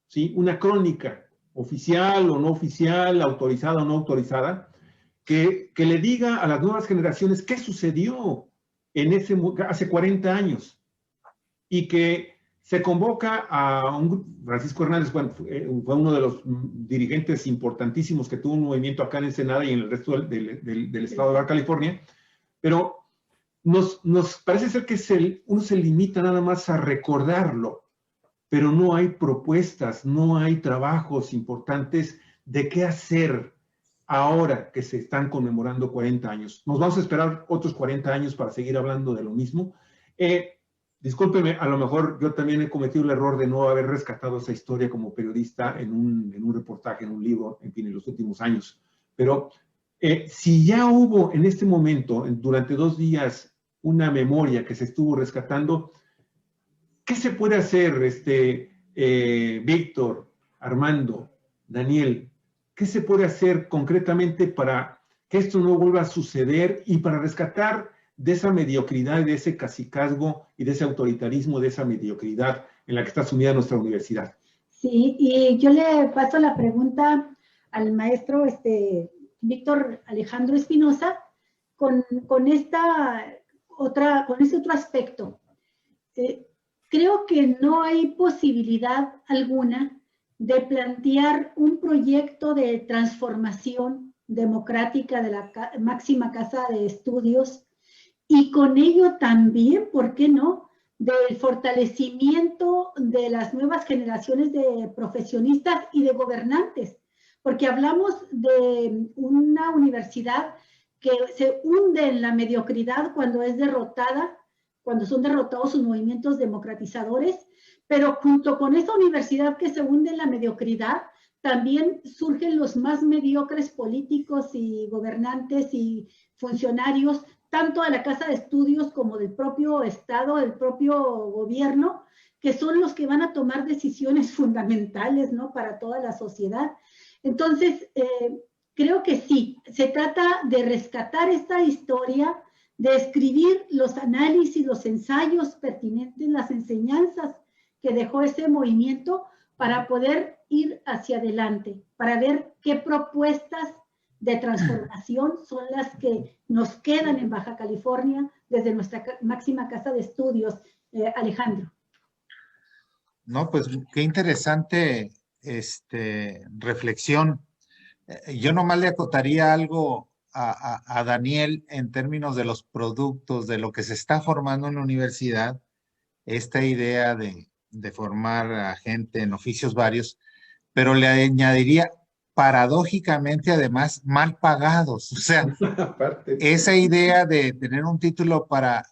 ¿sí?, una crónica oficial o no oficial, autorizada o no autorizada, que le diga a las nuevas generaciones qué sucedió en hace 40 años, y que se convoca a Francisco Hernández, bueno, fue uno de los dirigentes importantísimos que tuvo un movimiento acá en Ensenada y en el resto del estado de Baja California, pero nos parece ser que uno se limita nada más a recordarlo, pero no hay propuestas, no hay trabajos importantes de qué hacer ahora que se están conmemorando 40 años. Nos vamos a esperar otros 40 años para seguir hablando de lo mismo. Discúlpeme, a lo mejor yo también he cometido el error de no haber rescatado esa historia como periodista en un reportaje, en un libro, en fin, en los últimos años. Pero si ya hubo en este momento, durante 2 días, una memoria que se estuvo rescatando, ¿qué se puede hacer, Víctor, Armando, Daniel? ¿Qué se puede hacer concretamente para que esto no vuelva a suceder y para rescatar de esa mediocridad, de ese cacicazgo y de ese autoritarismo, de esa mediocridad en la que está sumida nuestra universidad? Sí, y yo le paso la pregunta al maestro Víctor Alejandro Espinosa con este otro aspecto. Creo que no hay posibilidad alguna de plantear un proyecto de transformación democrática de la máxima casa de estudios y con ello también, ¿por qué no?, del fortalecimiento de las nuevas generaciones de profesionistas y de gobernantes, porque hablamos de una universidad que se hunde en la mediocridad cuando es derrotada, cuando son derrotados sus movimientos democratizadores, pero junto con esa universidad que se hunde en la mediocridad, también surgen los más mediocres políticos y gobernantes y funcionarios, tanto de la Casa de Estudios como del propio Estado, del propio gobierno, que son los que van a tomar decisiones fundamentales, ¿no?, para toda la sociedad. Entonces, creo que sí, se trata de rescatar esta historia, de escribir los análisis, los ensayos pertinentes, las enseñanzas que dejó ese movimiento para poder ir hacia adelante, para ver qué propuestas de transformación son las que nos quedan en Baja California desde nuestra máxima casa de estudios. Alejandro. No, pues qué interesante reflexión. Yo nomás le acotaría algo a Daniel en términos de los productos, de lo que se está formando en la universidad, esta idea de formar a gente en oficios varios, pero le añadiría paradójicamente además mal pagados. O sea, esa idea de tener un título para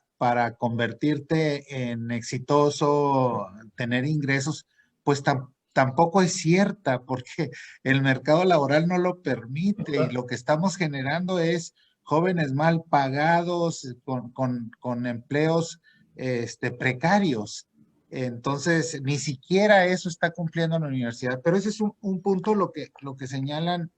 convertirte en exitoso, tener ingresos, pues tampoco es cierta, porque el mercado laboral no lo permite y lo que estamos generando es jóvenes mal pagados con empleos precarios. Entonces, ni siquiera eso está cumpliendo en la universidad, pero ese es un punto, lo que señalan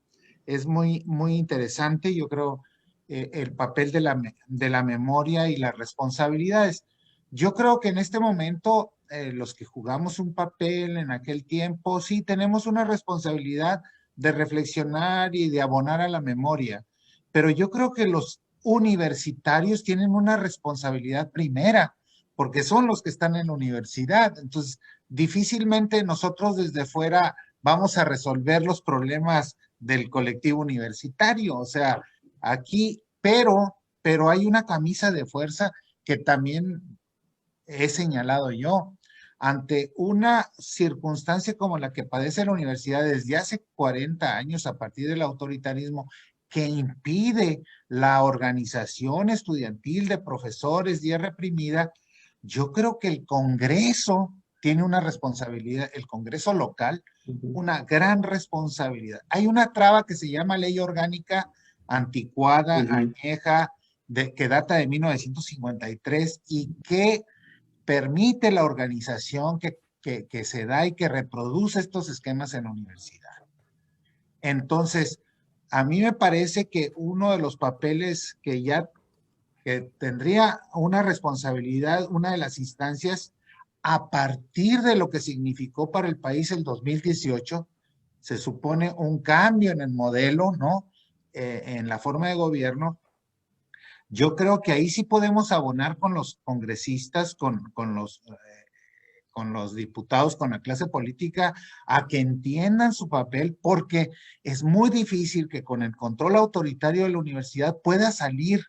es muy, muy interesante. Yo creo el papel de la memoria y las responsabilidades. Yo creo que en este momento, los que jugamos un papel en aquel tiempo, sí tenemos una responsabilidad de reflexionar y de abonar a la memoria, pero yo creo que los universitarios tienen una responsabilidad primera, porque son los que están en la universidad. Entonces, difícilmente nosotros desde fuera vamos a resolver los problemas del colectivo universitario. O sea, aquí, pero hay una camisa de fuerza que también he señalado yo. Ante una circunstancia como la que padece la universidad desde hace 40 años a partir del autoritarismo, que impide la organización estudiantil de profesores y es reprimida, yo creo que el Congreso tiene una responsabilidad, el Congreso local, una gran responsabilidad. Hay una traba que se llama ley orgánica anticuada, añeja, que data de 1953 y que permite la organización que se da y que reproduce estos esquemas en la universidad. Entonces, a mí me parece que uno de los papeles que tendría una responsabilidad, una de las instancias, a partir de lo que significó para el país el 2018, se supone un cambio en el modelo, ¿no? En la forma de gobierno. Yo creo que ahí sí podemos abonar con los congresistas, con los diputados, con la clase política, a que entiendan su papel, porque es muy difícil que con el control autoritario de la universidad pueda salir,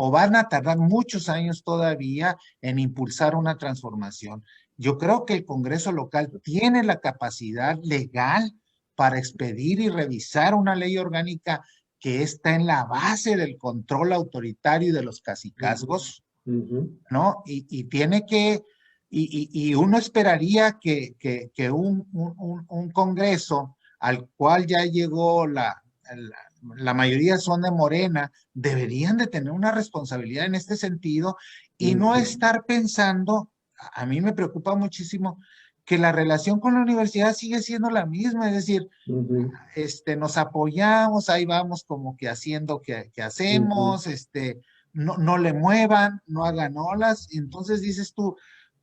o van a tardar muchos años todavía en impulsar una transformación. Yo creo que el Congreso local tiene la capacidad legal para expedir y revisar una ley orgánica que está en la base del control autoritario y de los cacicazgos, ¿no? Y tiene que, y uno esperaría que un Congreso al cual ya llegó la mayoría son de Morena, deberían de tener una responsabilidad en este sentido y no estar pensando, a mí me preocupa muchísimo, que la relación con la universidad sigue siendo la misma, es decir, nos apoyamos, ahí vamos como que haciendo que hacemos, no le muevan, no hagan olas, entonces dices tú,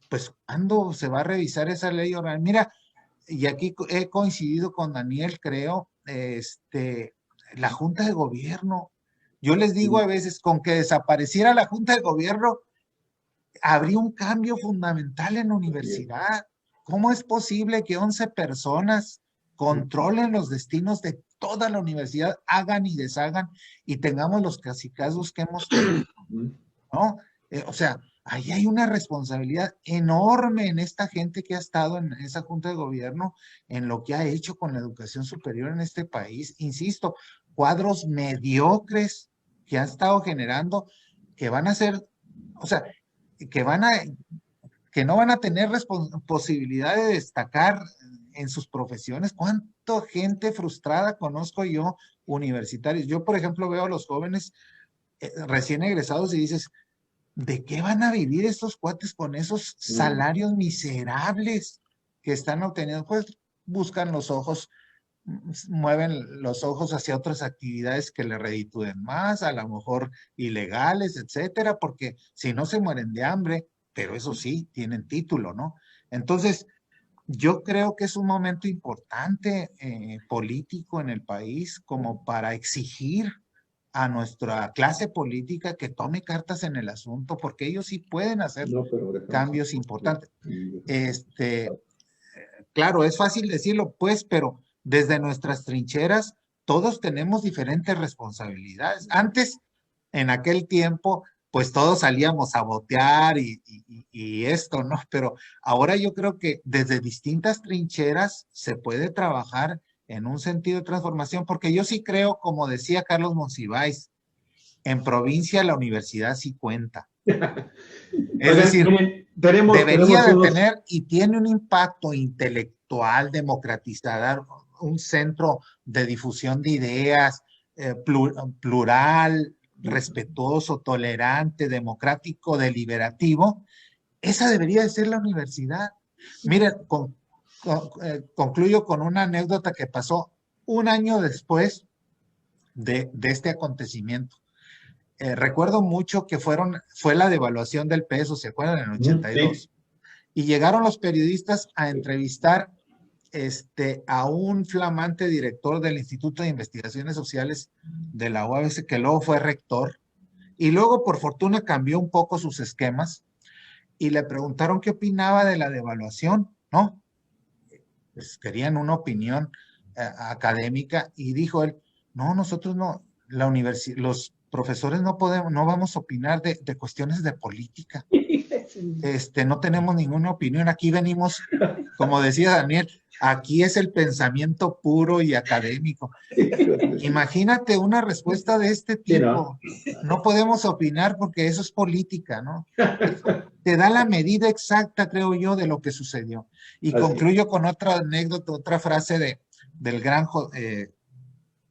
pues, ¿cuándo se va a revisar esa ley oral? Mira, y aquí he coincidido con Daniel, creo, la Junta de Gobierno. Yo les digo a veces, con que desapareciera la Junta de Gobierno, habría un cambio fundamental en la universidad. ¿Cómo es posible que 11 personas controlen los destinos de toda la universidad, hagan y deshagan, y tengamos los cacicazgos que hemos tenido, ¿no? O sea, ahí hay una responsabilidad enorme en esta gente que ha estado en esa Junta de Gobierno, en lo que ha hecho con la educación superior en este país. Insisto, cuadros mediocres que han estado generando, que van a ser, o sea, que no van a tener posibilidad de destacar en sus profesiones. ¿Cuánta gente frustrada conozco yo, universitarios? Yo, por ejemplo, veo a los jóvenes recién egresados y dices, ¿de qué van a vivir estos cuates con esos salarios miserables que están obteniendo? Pues buscan los ojos, mueven los ojos hacia otras actividades que le reditúen más, a lo mejor ilegales, etcétera, porque si no se mueren de hambre, pero eso sí, tienen título, ¿no? Entonces, yo creo que es un momento importante político en el país como para exigir a nuestra clase política que tome cartas en el asunto, porque ellos sí pueden hacer cambios importantes. Claro, es fácil decirlo, pues, pero desde nuestras trincheras todos tenemos diferentes responsabilidades. Antes, en aquel tiempo, pues todos salíamos a botear y esto, ¿no? Pero ahora yo creo que desde distintas trincheras se puede trabajar en un sentido de transformación, porque yo sí creo, como decía Carlos Monsiváis, en provincia la universidad sí cuenta. Es decir, debería de tener y tiene un impacto intelectual, democratizar, un centro de difusión de ideas, plural, respetuoso, tolerante, democrático, deliberativo. Esa debería de ser la universidad. Miren, concluyo con una anécdota que pasó un año después de este acontecimiento. Recuerdo mucho que fue la devaluación del peso, ¿se acuerdan? En el 82. Sí. Y llegaron los periodistas a entrevistar a un flamante director del Instituto de Investigaciones Sociales de la UABC, que luego fue rector, y luego por fortuna cambió un poco sus esquemas, y le preguntaron qué opinaba de la devaluación, ¿no? Pues querían una opinión académica y dijo él, no, nosotros no, la universidad, los profesores no podemos, no vamos a opinar de cuestiones de política. No tenemos ninguna opinión, aquí venimos, como decía Daniel, aquí es el pensamiento puro y académico. Imagínate una respuesta de este tipo. No podemos opinar porque eso es política, ¿no? Te da la medida exacta, creo yo, de lo que sucedió. Y concluyo con otra anécdota, otra frase del gran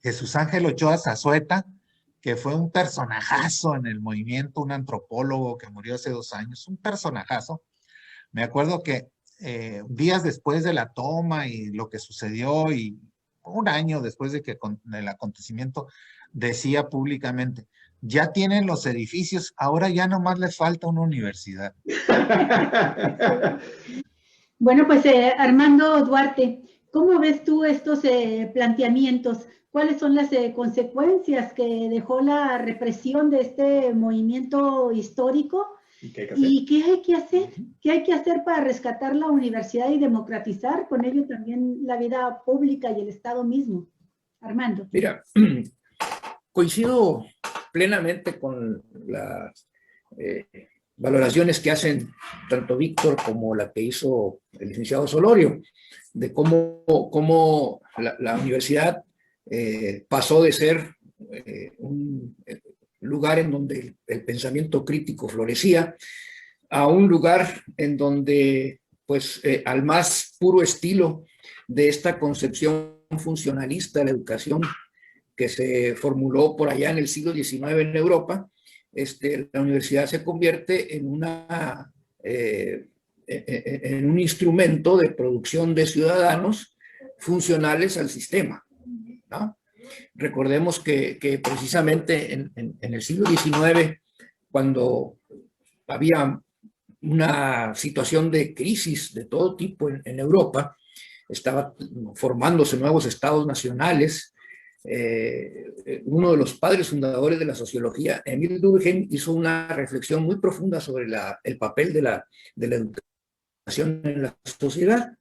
Jesús Ángel Ochoa Zazueta, que fue un personajazo en el movimiento, un antropólogo que murió hace 2 años, un personajazo. Me acuerdo que días después de la toma y lo que sucedió, y 1 año después del acontecimiento, decía públicamente, ya tienen los edificios, ahora ya nomás les falta una universidad. Bueno, pues Armando Duarte, ¿cómo ves tú estos planteamientos? ¿Cuáles son las consecuencias que dejó la represión de este movimiento histórico? ¿Y qué hay que hacer? ¿Qué hay que hacer para rescatar la universidad y democratizar con ello también la vida pública y el Estado mismo? Armando. Mira, coincido plenamente con las valoraciones que hacen tanto Víctor como la que hizo el licenciado Solorio, de cómo la universidad pasó de ser un lugar en donde el pensamiento crítico florecía a un lugar en donde, pues, al más puro estilo de esta concepción funcionalista de la educación que se formuló por allá en el siglo XIX en Europa, la universidad se convierte en un instrumento de producción de ciudadanos funcionales al sistema, ¿no? Recordemos que precisamente en el siglo XIX, cuando había una situación de crisis de todo tipo en Europa, estaba formándose nuevos estados nacionales. Uno de los padres fundadores de la sociología, Emile Durkheim, hizo una reflexión muy profunda sobre el papel de la educación en la sociedad.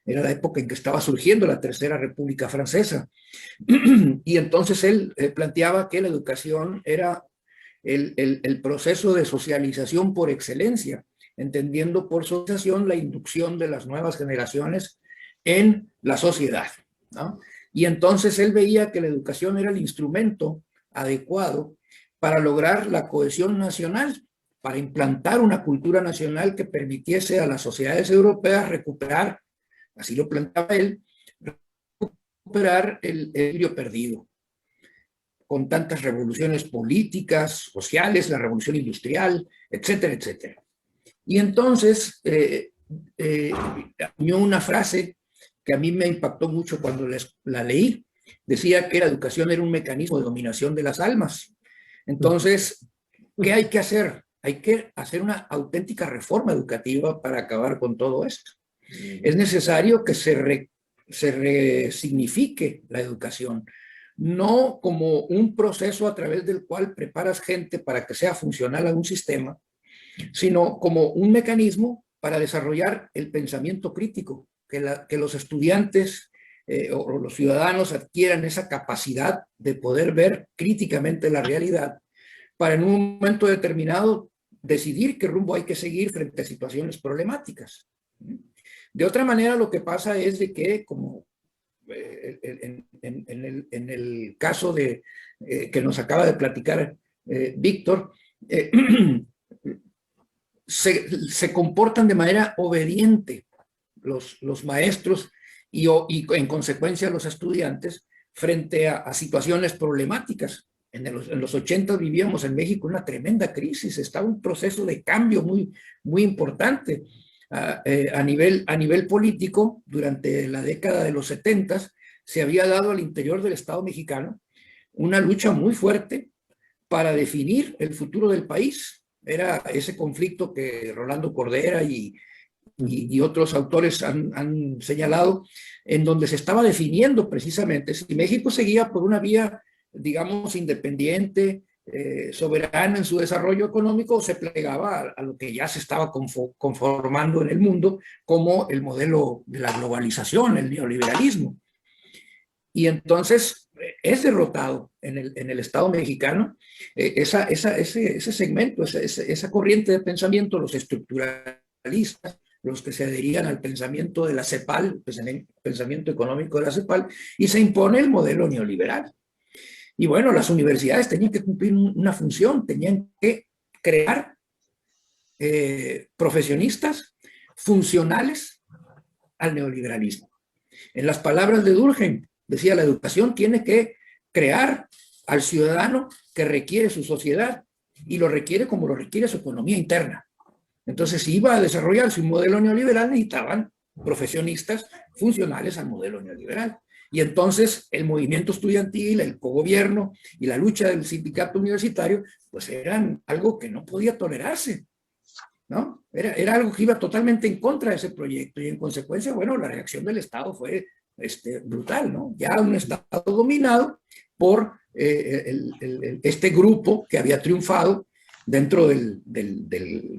Era la época en que estaba surgiendo la Tercera República Francesa. Y entonces él planteaba que la educación era el proceso de socialización por excelencia, entendiendo por socialización la inducción de las nuevas generaciones en la sociedad, ¿no? Y entonces él veía que la educación era el instrumento adecuado para lograr la cohesión nacional, para implantar una cultura nacional que permitiese a las sociedades europeas recuperar, así lo planteaba él, recuperar el equilibrio perdido con tantas revoluciones políticas, sociales, la revolución industrial, etcétera, etcétera. Y entonces añadió una frase que a mí me impactó mucho cuando la leí. Decía que la educación era un mecanismo de dominación de las almas. Entonces, ¿qué hay que hacer? Hay que hacer una auténtica reforma educativa para acabar con todo esto. Es necesario que se resignifique la educación, no como un proceso a través del cual preparas gente para que sea funcional a un sistema, sino como un mecanismo para desarrollar el pensamiento crítico, que los estudiantes o los ciudadanos adquieran esa capacidad de poder ver críticamente la realidad para en un momento determinado decidir qué rumbo hay que seguir frente a situaciones problemáticas. De otra manera, lo que pasa es de que, como en el caso que nos acaba de platicar Víctor, se comportan de manera obediente los maestros y en consecuencia los estudiantes frente a situaciones problemáticas. En los 80 vivíamos en México una tremenda crisis, estaba un proceso de cambio muy importante a nivel político. Durante la década de los 70 se había dado al interior del Estado mexicano una lucha muy fuerte para definir el futuro del país. Era ese conflicto que Rolando Cordera y otros autores han señalado, en donde se estaba definiendo precisamente si México seguía por una vía, digamos, independiente, soberana en su desarrollo económico, se plegaba a lo que ya se estaba conformando en el mundo como el modelo de la globalización, el neoliberalismo. Y entonces es derrotado en el Estado mexicano ese segmento, esa corriente de pensamiento, los estructuralistas, los que se adherían al pensamiento de la CEPAL, pensamiento económico de la CEPAL, y se impone el modelo neoliberal. Y bueno, las universidades tenían que cumplir una función, tenían que crear profesionistas funcionales al neoliberalismo. En las palabras de Durkheim, decía, la educación tiene que crear al ciudadano que requiere su sociedad y lo requiere como lo requiere su economía interna. Entonces, si iba a desarrollarse un modelo neoliberal, necesitaban profesionistas funcionales al modelo neoliberal. Y entonces el movimiento estudiantil, el cogobierno y la lucha del sindicato universitario, pues eran algo que no podía tolerarse, ¿no? Era algo que iba totalmente en contra de ese proyecto y en consecuencia, bueno, la reacción del Estado fue brutal, ¿no? Ya un Estado dominado por este grupo que había triunfado dentro del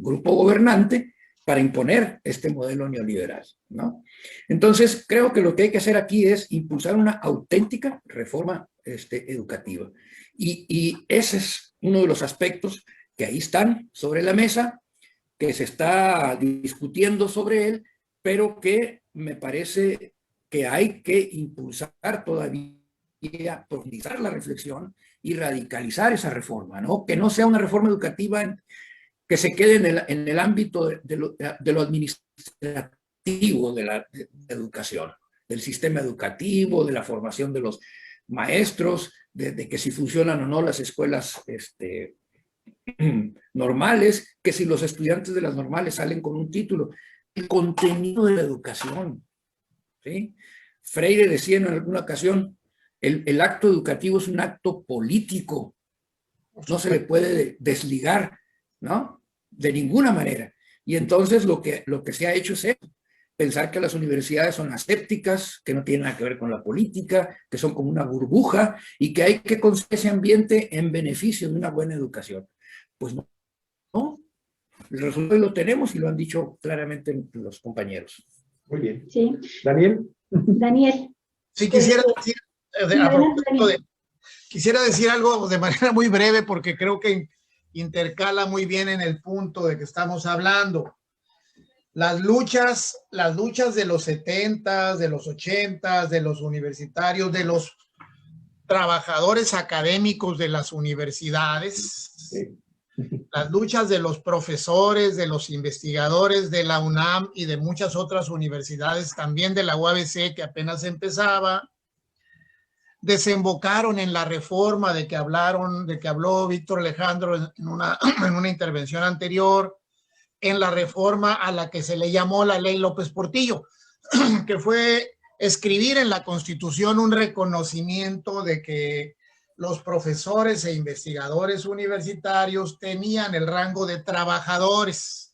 grupo gobernante para imponer este modelo neoliberal, ¿no? Entonces, creo que lo que hay que hacer aquí es impulsar una auténtica reforma educativa. Y ese es uno de los aspectos que ahí están sobre la mesa, que se está discutiendo sobre él, pero que me parece que hay que impulsar todavía, profundizar la reflexión y radicalizar esa reforma, ¿no? Que no sea una reforma educativa que se quede en el ámbito de lo administrativo de la educación, del sistema educativo, de la formación de los maestros, de que si funcionan o no las escuelas normales, que si los estudiantes de las normales salen con un título. El contenido de la educación, ¿sí? Freire decía en alguna ocasión, el acto educativo es un acto político, no se le puede desligar, ¿no? De ninguna manera. Y entonces lo que se ha hecho es pensar que las universidades son asépticas, que no tienen nada que ver con la política, que son como una burbuja y que hay que construir ese ambiente en beneficio de una buena educación. Pues no, no. El resultado lo tenemos y lo han dicho claramente los compañeros. Muy bien. Sí. Daniel. Daniel. Sí, quisiera decir, quisiera decir algo de manera muy breve porque creo que intercala muy bien en el punto de que estamos hablando. Las luchas de los 70s, de los 80s, de los universitarios, de los trabajadores académicos de las universidades, sí. Las luchas de los profesores, de los investigadores de la UNAM y de muchas otras universidades, también de la UABC que apenas empezaba, desembocaron en la reforma de que habló Víctor Alejandro en una intervención anterior, en la reforma a la que se le llamó la Ley López Portillo, que fue escribir en la Constitución un reconocimiento de que los profesores e investigadores universitarios tenían el rango de trabajadores.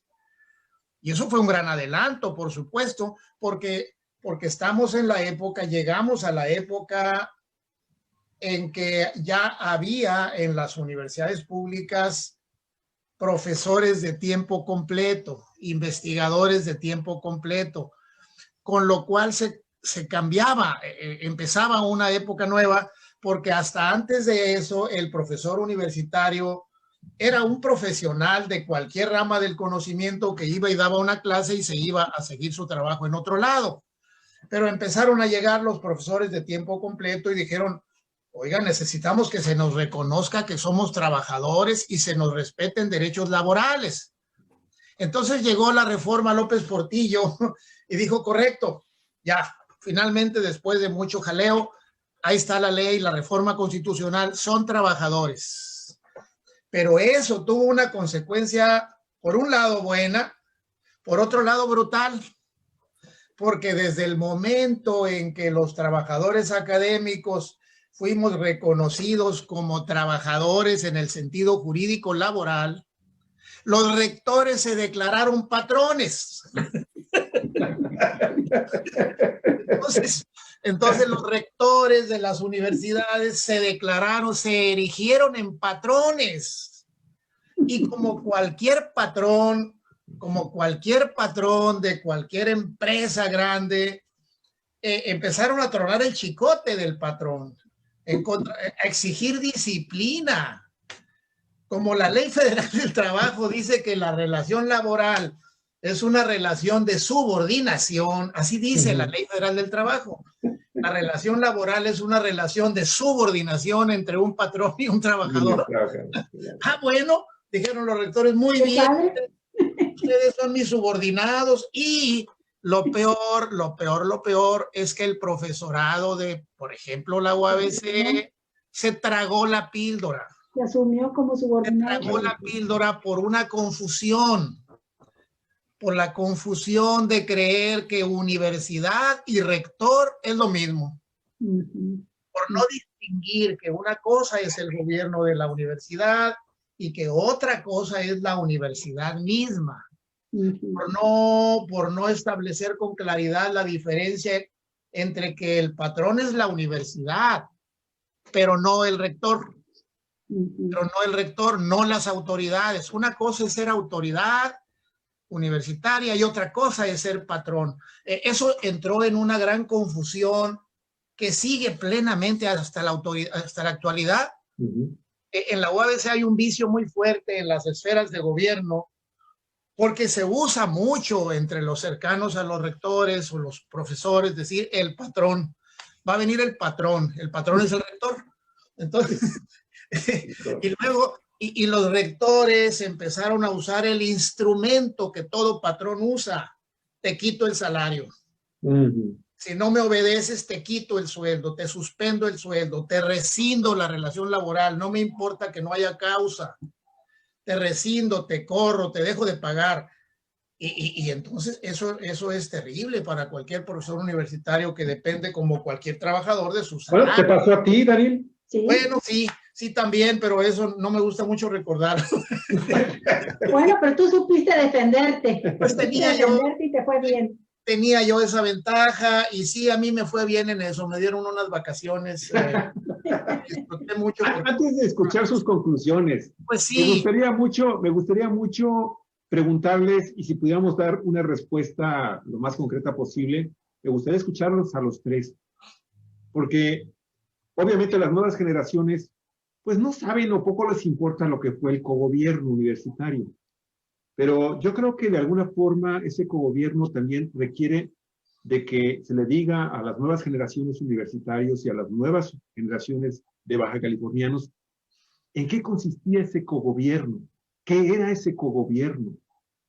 Y eso fue un gran adelanto, por supuesto, porque estamos en la época, llegamos a la época en que ya había en las universidades públicas profesores de tiempo completo, investigadores de tiempo completo, con lo cual se cambiaba, empezaba una época nueva, porque hasta antes de eso el profesor universitario era un profesional de cualquier rama del conocimiento que iba y daba una clase y se iba a seguir su trabajo en otro lado. Pero empezaron a llegar los profesores de tiempo completo y dijeron, oiga, necesitamos que se nos reconozca que somos trabajadores y se nos respeten derechos laborales. Entonces llegó la reforma López Portillo y dijo, correcto, ya, finalmente después de mucho jaleo, ahí está la ley, la reforma constitucional, son trabajadores. Pero eso tuvo una consecuencia, por un lado buena, por otro lado brutal, porque desde el momento en que los trabajadores académicos fuimos reconocidos como trabajadores en el sentido jurídico laboral, los rectores se declararon patrones. Entonces los rectores de las universidades se declararon, se erigieron en patrones. Y como cualquier patrón de cualquier empresa grande, empezaron a tronar el chicote del patrón, a exigir disciplina. Como la Ley Federal del Trabajo dice que la relación laboral es una relación de subordinación, así dice la Ley Federal del Trabajo. La relación laboral es una relación de subordinación entre un patrón y un trabajador. Ah, bueno, dijeron los rectores, muy bien, ustedes son mis subordinados. Y lo peor es que el profesorado de, por ejemplo, la UABC se tragó la píldora. Se asumió como subordinado. Se tragó la píldora por una confusión, por la confusión de creer que universidad y rector es lo mismo. Por no distinguir que una cosa es el gobierno de la universidad y que otra cosa es la universidad misma. Por no establecer con claridad la diferencia entre que el patrón es la universidad, pero no el rector. Pero no el rector, no las autoridades. Una cosa es ser autoridad universitaria y otra cosa es ser patrón. Eso entró en una gran confusión que sigue plenamente hasta la actualidad. En la UABC hay un vicio muy fuerte en las esferas de gobierno porque se usa mucho entre los cercanos a los rectores o los profesores decir el patrón. Va a venir el patrón es el rector. Entonces, y luego, y los rectores empezaron a usar el instrumento que todo patrón usa. Te quito el salario. Si no me obedeces, te quito el sueldo, te suspendo el sueldo, te rescindo la relación laboral, no me importa que no haya causa. Te rescindo, te corro, te dejo de pagar. Y entonces eso es terrible para cualquier profesor universitario que depende como cualquier trabajador de su salario. Bueno, ¿te pasó a ti, Daniel? ¿Sí? Bueno, sí también, pero eso no me gusta mucho recordar. Bueno, pero tú supiste defenderte. Pues tenía yo, y te fue bien. Tenía yo esa ventaja y sí, a mí me fue bien en eso. Me dieron unas vacaciones. Disfruté mucho. Antes de escuchar sus conclusiones, pues sí. me gustaría mucho preguntarles, y si pudiéramos dar una respuesta lo más concreta posible, me gustaría escucharlos a los tres. Porque obviamente las nuevas generaciones pues no saben o poco les importa lo que fue el cogobierno universitario. Pero yo creo que de alguna forma ese cogobierno también requiere de que se le diga a las nuevas generaciones universitarios y a las nuevas generaciones de baja californianos en qué consistía ese cogobierno, qué era ese cogobierno,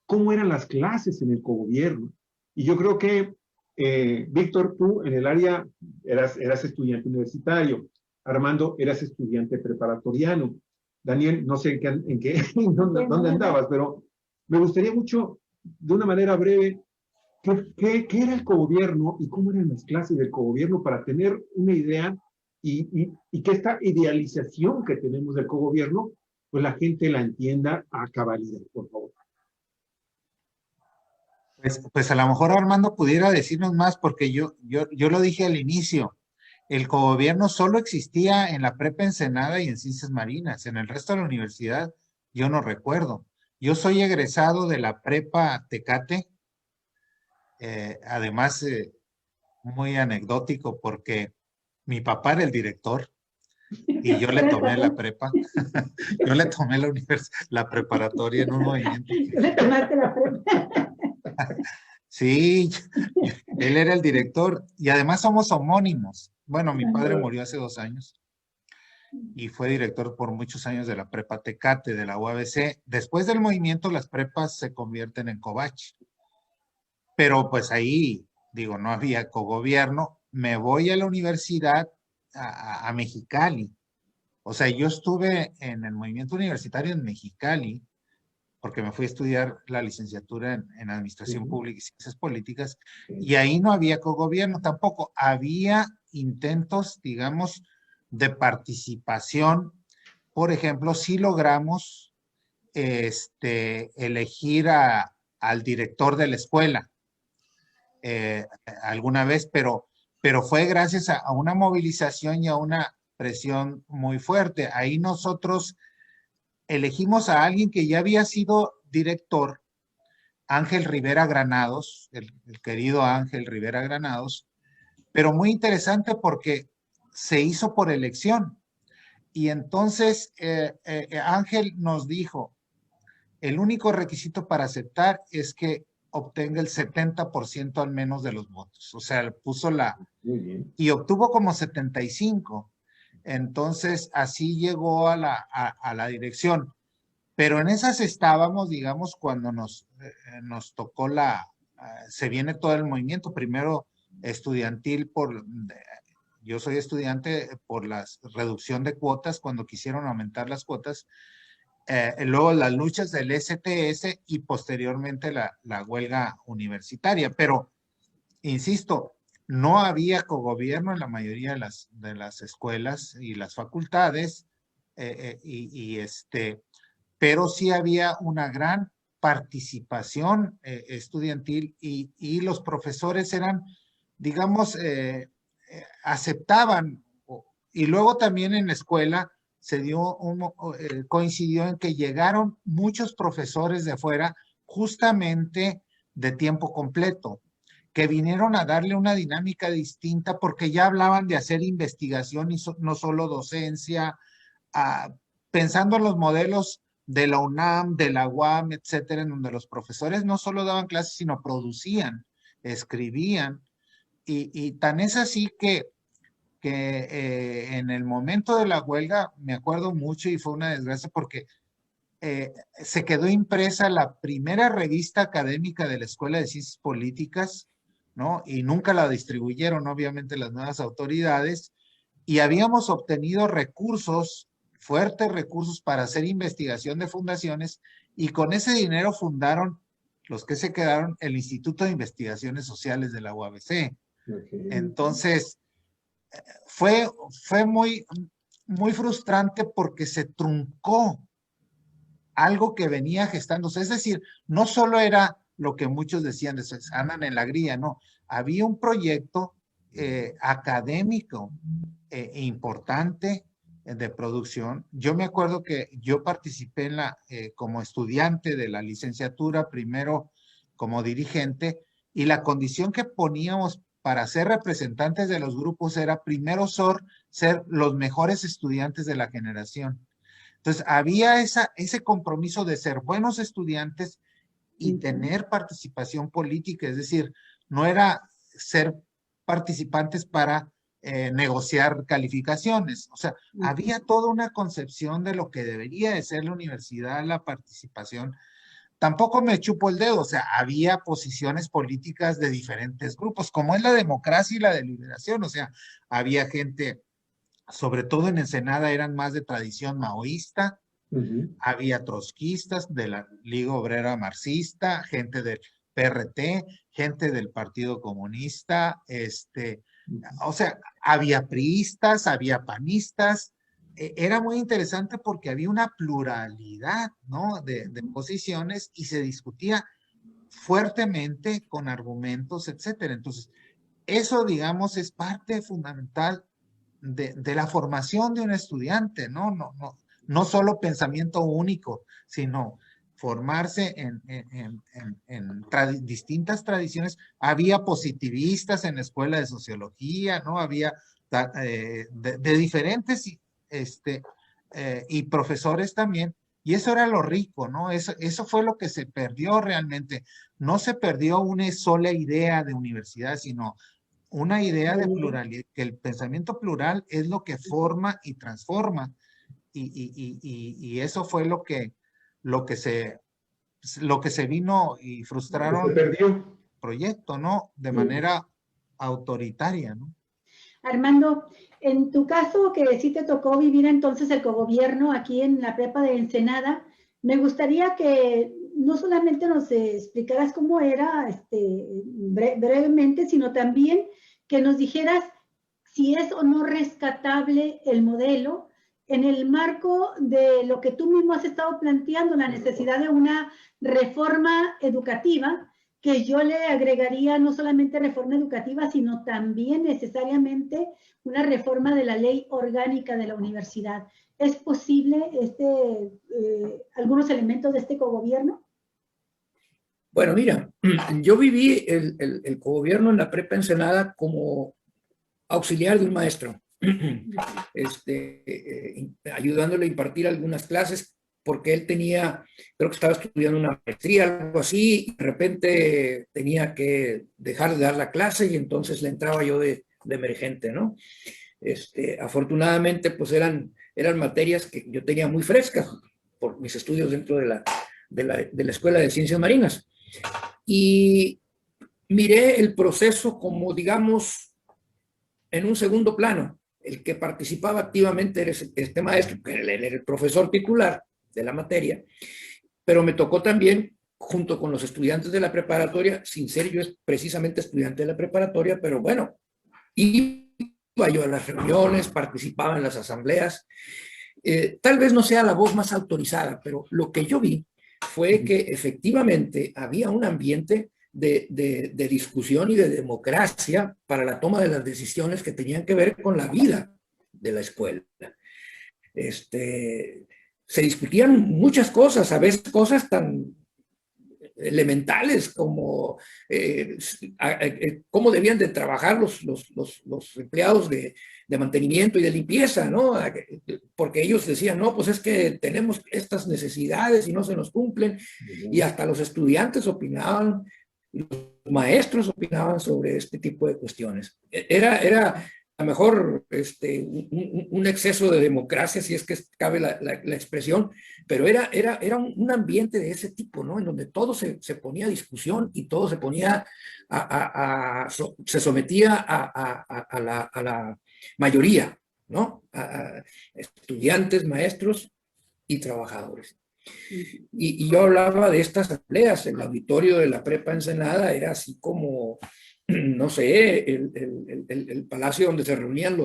cómo eran las clases en el cogobierno. Y yo creo que, Víctor, tú en el área eras estudiante universitario, Armando, eras estudiante preparatoriano, Daniel, no sé dónde andabas, pero me gustaría mucho, de una manera breve, ¿qué era el cogobierno y cómo eran las clases del cogobierno para tener una idea y que esta idealización que tenemos del cogobierno, pues la gente la entienda a cabalidad, por favor? Pues a lo mejor Armando pudiera decirnos más, porque yo lo dije al inicio, el cogobierno solo existía en la prepa Ensenada y en Ciencias Marinas, en el resto de la universidad yo no recuerdo. Yo soy egresado de la prepa Tecate, además muy anecdótico porque mi papá era el director y yo le tomé la prepa, yo le tomé la preparatoria en un movimiento. ¿Le tomaste la prepa? Sí, él era el director y además somos homónimos. Bueno, mi padre murió hace 2 años y fue director por muchos años de la prepa Tecate, de la UABC. Después del movimiento, las prepas se convierten en covach. Pero pues ahí, digo, no había cogobierno. Me voy a la universidad a Mexicali. O sea, yo estuve en el movimiento universitario en Mexicali, porque me fui a estudiar la licenciatura en Administración Pública y Ciencias Políticas, y ahí no había cogobierno tampoco. Había intentos, digamos, de participación. Por ejemplo, sí logramos elegir al director de la escuela. alguna vez, pero fue gracias a una movilización y a una presión muy fuerte. Ahí nosotros elegimos a alguien que ya había sido director, Ángel Rivera Granados, el querido Ángel Rivera Granados, pero muy interesante porque se hizo por elección. Y entonces Ángel nos dijo, el único requisito para aceptar es que obtenga el 70% al menos de los votos. O sea, puso Muy bien. y obtuvo como 75. Entonces, así llegó a la dirección. Pero en esas estábamos, digamos, cuando nos tocó se viene todo el movimiento, primero estudiantil yo soy estudiante por la reducción de cuotas, cuando quisieron aumentar las cuotas, luego las luchas del STS y posteriormente la huelga universitaria. Pero, insisto, no había cogobierno en la mayoría de las escuelas y las facultades, pero sí había una gran participación estudiantil y los profesores eran, digamos, aceptaban. Y luego también en la escuela coincidió en que llegaron muchos profesores de fuera, justamente de tiempo completo, que vinieron a darle una dinámica distinta porque ya hablaban de hacer investigación y no solo docencia, pensando en los modelos de la UNAM, de la UAM, etcétera, en donde los profesores no solo daban clases, sino producían, escribían, y tan es así que en el momento de la huelga, me acuerdo mucho y fue una desgracia porque se quedó impresa la primera revista académica de la Escuela de Ciencias Políticas, ¿no? Y nunca la distribuyeron, obviamente, las nuevas autoridades, y habíamos obtenido recursos, fuertes recursos para hacer investigación de fundaciones, y con ese dinero fundaron los que se quedaron el Instituto de Investigaciones Sociales de la UABC. Okay. Entonces, fue muy, muy frustrante porque se truncó algo que venía gestándose. Es decir, no solo era lo que muchos decían, andan en la grilla, no. Había un proyecto académico importante de producción. Yo me acuerdo que yo participé como estudiante de la licenciatura, primero como dirigente, y la condición que poníamos para ser representantes de los grupos era primero ser los mejores estudiantes de la generación. Entonces, había ese compromiso de ser buenos estudiantes y tener participación política, es decir, no era ser participantes para negociar calificaciones. O sea, había toda una concepción de lo que debería de ser la universidad, la participación. Tampoco me chupo el dedo, o sea, había posiciones políticas de diferentes grupos, como es la democracia y la deliberación, o sea, había gente, sobre todo en Ensenada, eran más de tradición maoísta, había trotskistas de la Liga Obrera Marxista, gente del PRT, gente del Partido Comunista, o sea, había priistas, había panistas. Era muy interesante porque había una pluralidad, ¿no? de posiciones y se discutía fuertemente con argumentos, etcétera. Entonces, eso, digamos, es parte fundamental de la formación de un estudiante, ¿no? No solo pensamiento único, sino formarse en distintas tradiciones. Había positivistas en la escuela de sociología, ¿no? Había de diferentes y profesores también, y eso era lo rico, ¿no? Eso fue lo que se perdió realmente. No se perdió una sola idea de universidad, sino una idea de pluralidad, que el pensamiento plural es lo que forma y transforma, y eso fue lo que se vino y frustraron se perdió el proyecto, ¿no? De manera autoritaria, ¿no? Armando, en tu caso, que sí te tocó vivir entonces el cogobierno aquí en la prepa de Ensenada, me gustaría que no solamente nos explicaras cómo era brevemente, sino también que nos dijeras si es o no rescatable el modelo en el marco de lo que tú mismo has estado planteando, la necesidad de una reforma educativa que yo le agregaría no solamente reforma educativa, sino también necesariamente una reforma de la ley orgánica de la universidad. ¿Es posible algunos elementos de este cogobierno? Bueno, mira, yo viví el cogobierno en la prepa Ensenada como auxiliar de un maestro, ayudándole a impartir algunas clases, porque él tenía, creo que estaba estudiando una maestría, algo así, y de repente tenía que dejar de dar la clase y entonces le entraba yo de emergente, ¿no? Afortunadamente, pues eran materias que yo tenía muy frescas por mis estudios dentro de la Escuela de Ciencias Marinas. Y miré el proceso como, digamos, en un segundo plano. El que participaba activamente era este maestro, que era el profesor titular de la materia, pero me tocó también, junto con los estudiantes de la preparatoria, sin ser yo precisamente estudiante de la preparatoria, pero bueno, iba yo a las reuniones, participaba en las asambleas. Tal vez no sea la voz más autorizada, pero lo que yo vi fue que efectivamente había un ambiente de discusión y de democracia para la toma de las decisiones que tenían que ver con la vida de la escuela. Se discutían muchas cosas, a veces cosas tan elementales como cómo debían de trabajar los empleados de mantenimiento y de limpieza, ¿no? Porque ellos decían, no, pues es que tenemos estas necesidades y no se nos cumplen, y hasta los estudiantes opinaban, los maestros opinaban sobre este tipo de cuestiones. Era a lo mejor un exceso de democracia, si es que cabe la expresión, pero era un ambiente de ese tipo, ¿no? En donde todo se ponía a discusión y todo se ponía se sometía a la mayoría, ¿no? A estudiantes, maestros y trabajadores. Y yo hablaba de estas asambleas. El auditorio de la prepa Ensenada era así como, no sé, el palacio donde se reunían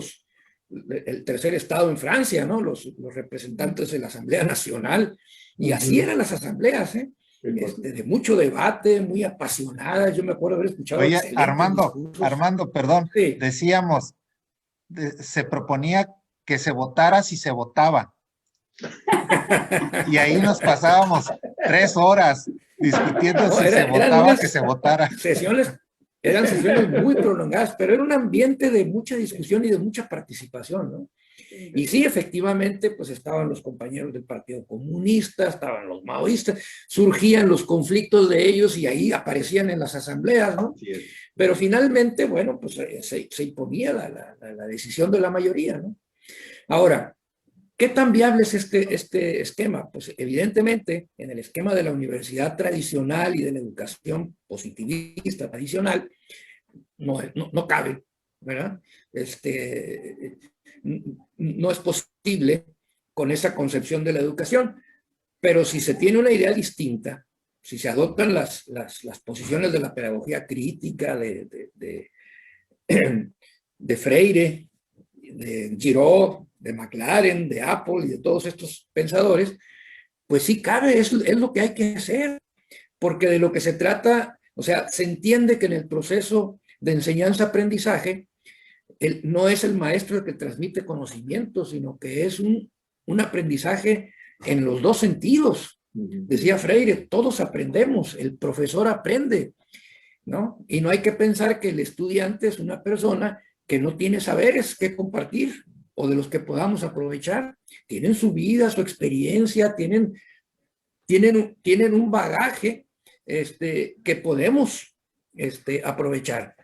el tercer estado en Francia, ¿no? Los representantes de la Asamblea Nacional. Y así eran las asambleas, ¿eh? De mucho debate, muy apasionadas. Yo me acuerdo haber escuchado. Oye, Armando, perdón, sí. Decíamos, se proponía que se votara si se votaba. Y ahí nos pasábamos 3 horas discutiendo si se votaba, que se votara. Eran sesiones muy prolongadas, pero era un ambiente de mucha discusión y de mucha participación, ¿no? Y sí, efectivamente, pues estaban los compañeros del Partido Comunista, estaban los maoístas, surgían los conflictos de ellos y ahí aparecían en las asambleas, ¿no? Sí. Pero finalmente, bueno, pues se imponía la decisión de la mayoría, ¿no? Ahora, ¿qué tan viable es este esquema? Pues evidentemente, en el esquema de la universidad tradicional y de la educación positivista tradicional, no cabe, ¿verdad? No es posible con esa concepción de la educación, pero si se tiene una idea distinta, si se adoptan las posiciones de la pedagogía crítica de Freire, de Giraud, de McLaren, de Apple y de todos estos pensadores, pues sí cabe, es lo que hay que hacer, porque de lo que se trata, o sea, se entiende que en el proceso de enseñanza-aprendizaje, no es el maestro el que transmite conocimiento, sino que es un aprendizaje en los dos sentidos. Decía Freire, todos aprendemos, el profesor aprende, ¿no? Y no hay que pensar que el estudiante es una persona que no tiene saberes que compartir o de los que podamos aprovechar. Tienen su vida, su experiencia, tienen un bagaje que podemos aprovechar.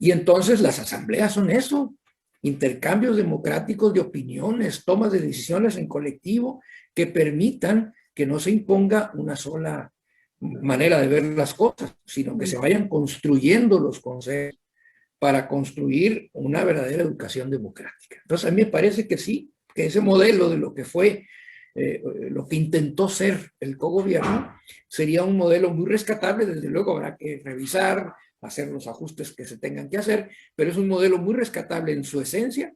Y entonces las asambleas son eso, intercambios democráticos de opiniones, tomas de decisiones en colectivo que permitan que no se imponga una sola manera de ver las cosas, sino que se vayan construyendo los conceptos para construir una verdadera educación democrática. Entonces a mí me parece que sí, que ese modelo de lo que fue, lo que intentó ser el cogobierno, sería un modelo muy rescatable. Desde luego habrá que revisar, hacer los ajustes que se tengan que hacer, pero es un modelo muy rescatable en su esencia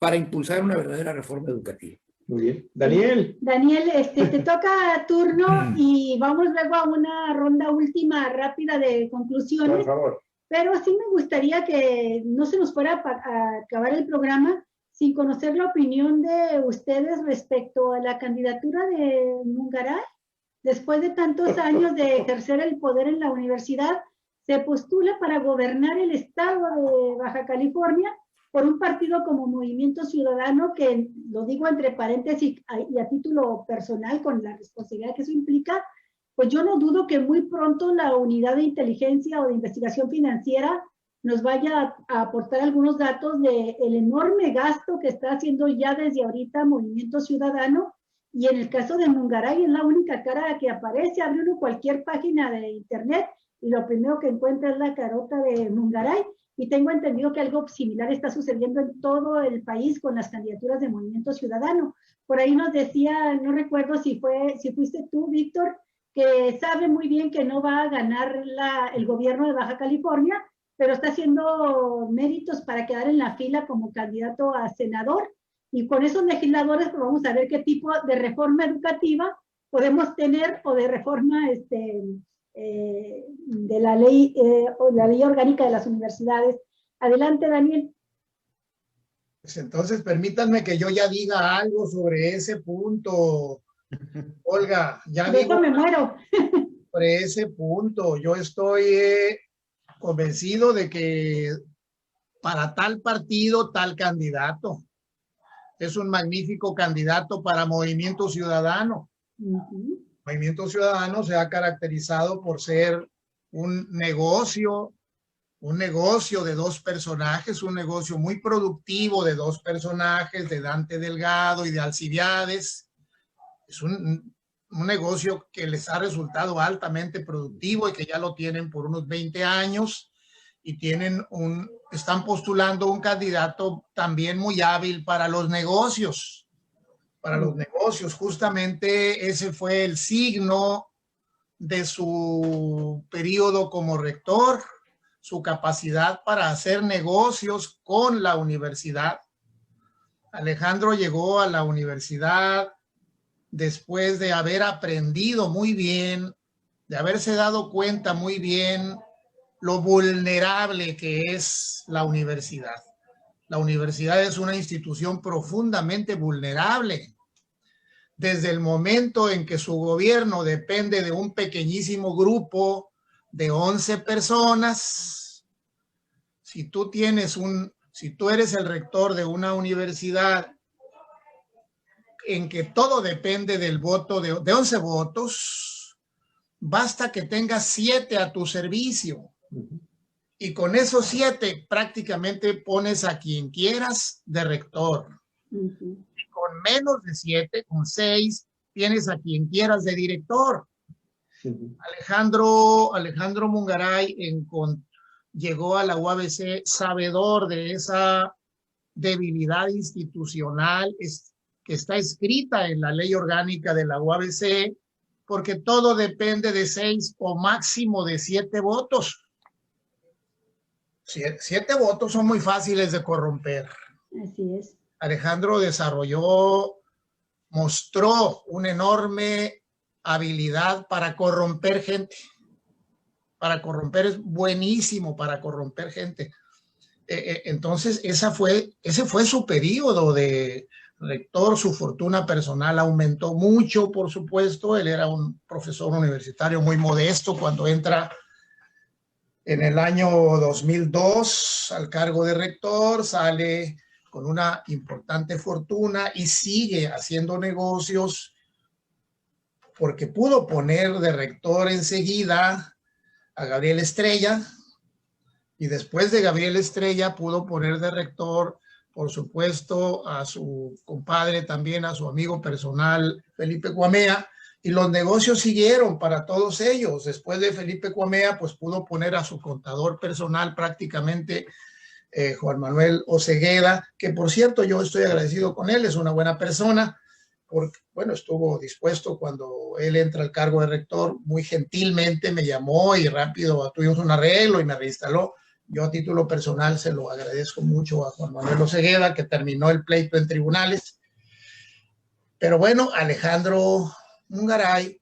para impulsar una verdadera reforma educativa. Muy bien. Daniel. Daniel, te toca turno y vamos luego a una ronda última rápida de conclusiones. Por favor. Pero sí me gustaría que no se nos fuera a acabar el programa sin conocer la opinión de ustedes respecto a la candidatura de Mungaray. Después de tantos años de ejercer el poder en la universidad, se postula para gobernar el estado de Baja California por un partido como Movimiento Ciudadano, que lo digo entre paréntesis y a título personal, con la responsabilidad que eso implica, pues yo no dudo que muy pronto la unidad de inteligencia o de investigación financiera nos vaya a aportar algunos datos del enorme gasto que está haciendo ya desde ahorita Movimiento Ciudadano. Y en el caso de Mungaray es la única cara que aparece. Abre uno cualquier página de internet y lo primero que encuentra es la carota de Mungaray. Y tengo entendido que algo similar está sucediendo en todo el país con las candidaturas de Movimiento Ciudadano. Por ahí nos decía, no recuerdo si fuiste tú, Víctor, que sabe muy bien que no va a ganar el gobierno de Baja California, pero está haciendo méritos para quedar en la fila como candidato a senador. Y con esos legisladores pues vamos a ver qué tipo de reforma educativa podemos tener o de reforma de la ley orgánica de las universidades. Adelante, Daniel. Pues entonces permítanme que yo ya diga algo sobre ese punto. Olga, ya digo, me muero. Sobre ese punto, yo estoy convencido de que para tal partido, tal candidato. Es un magnífico candidato para Movimiento Ciudadano. Movimiento Ciudadano se ha caracterizado por ser un negocio de dos personajes, un negocio muy productivo de dos personajes, de Dante Delgado y de Alcibiades. Es un negocio que les ha resultado altamente productivo y que ya lo tienen por unos 20 años y están postulando un candidato también muy hábil para los negocios. Para los negocios, justamente ese fue el signo de su periodo como rector, su capacidad para hacer negocios con la universidad. Alejandro llegó a la universidad después de haber aprendido muy bien, de haberse dado cuenta muy bien lo vulnerable que es la universidad. La universidad es una institución profundamente vulnerable. Desde el momento en que su gobierno depende de un pequeñísimo grupo de 11 personas, si tú eres el rector de una universidad en que todo depende del voto de 11 votos, basta que tengas 7 a tu servicio. Y con esos 7 prácticamente pones a quien quieras de rector. Y con menos de 7, con 6, tienes a quien quieras de director. Alejandro Mungaray llegó a la UABC sabedor de esa debilidad institucional que está escrita en la ley orgánica de la UABC, porque todo depende de 6 o máximo de 7 votos. 7 votos son muy fáciles de corromper. Así es. Alejandro mostró una enorme habilidad para corromper gente. Es buenísimo para corromper gente. Entonces, ese fue su periodo de rector. Su fortuna personal aumentó mucho, por supuesto. Él era un profesor universitario muy modesto cuando entra en el año 2002 al cargo de rector, sale con una importante fortuna y sigue haciendo negocios porque pudo poner de rector enseguida a Gabriel Estrella y después de Gabriel Estrella pudo poner de rector, por supuesto, a su compadre también, a su amigo personal Felipe Cuamea. Y los negocios siguieron para todos ellos. Después de Felipe Cuamea, pues pudo poner a su contador personal prácticamente, Juan Manuel Osegueda, que por cierto yo estoy agradecido con él, es una buena persona, porque bueno, estuvo dispuesto cuando él entra al cargo de rector, muy gentilmente me llamó y rápido tuvimos un arreglo y me reinstaló. Yo a título personal se lo agradezco mucho a Juan Manuel Osegueda, que terminó el pleito en tribunales. Pero bueno, Alejandro Mungaray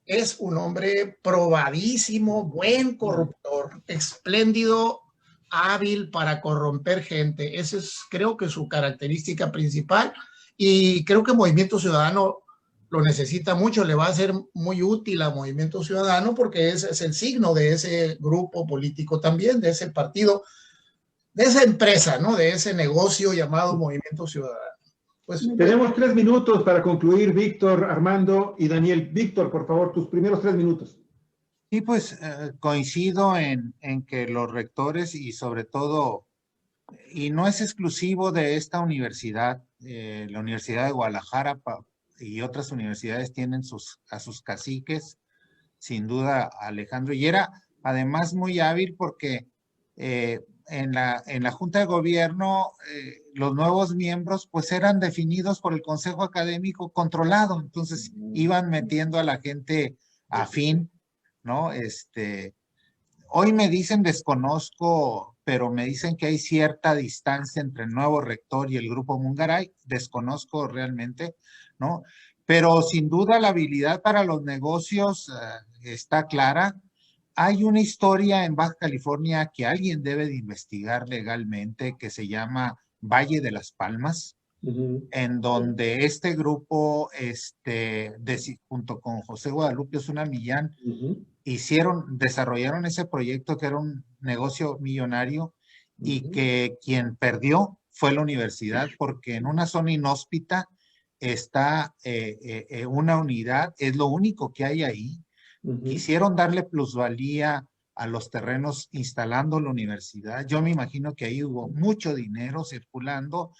es un hombre probadísimo, buen corruptor, espléndido, hábil para corromper gente. Esa es, creo que, su característica principal, y creo que Movimiento Ciudadano lo necesita mucho, le va a ser muy útil a Movimiento Ciudadano porque ese es el signo de ese grupo político también, de ese partido, de esa empresa, ¿no? De ese negocio llamado Movimiento Ciudadano. Pues, tenemos 3 minutos para concluir, Víctor, Armando y Daniel. Víctor, por favor, tus primeros 3 minutos. Sí, pues coincido en que los rectores y sobre todo, y no es exclusivo de esta universidad, la Universidad de Guadalajara y otras universidades tienen a sus caciques, sin duda Alejandro, y era además muy hábil porque en la Junta de Gobierno los nuevos miembros pues eran definidos por el Consejo Académico controlado, entonces iban metiendo a la gente afín, ¿no? Hoy me dicen, desconozco, pero me dicen que hay cierta distancia entre el nuevo rector y el grupo Mungaray, desconozco realmente, ¿no? Pero sin duda la habilidad para los negocios está clara. Hay una historia en Baja California que alguien debe de investigar legalmente que se llama Valle de las Palmas, en donde este grupo, junto con José Guadalupe Osuna Millán, desarrollaron ese proyecto que era un negocio millonario y que quien perdió fue la universidad, porque en una zona inhóspita está una unidad, es lo único que hay ahí. Quisieron darle plusvalía a los terrenos instalando la universidad. Yo me imagino que ahí hubo mucho dinero circulando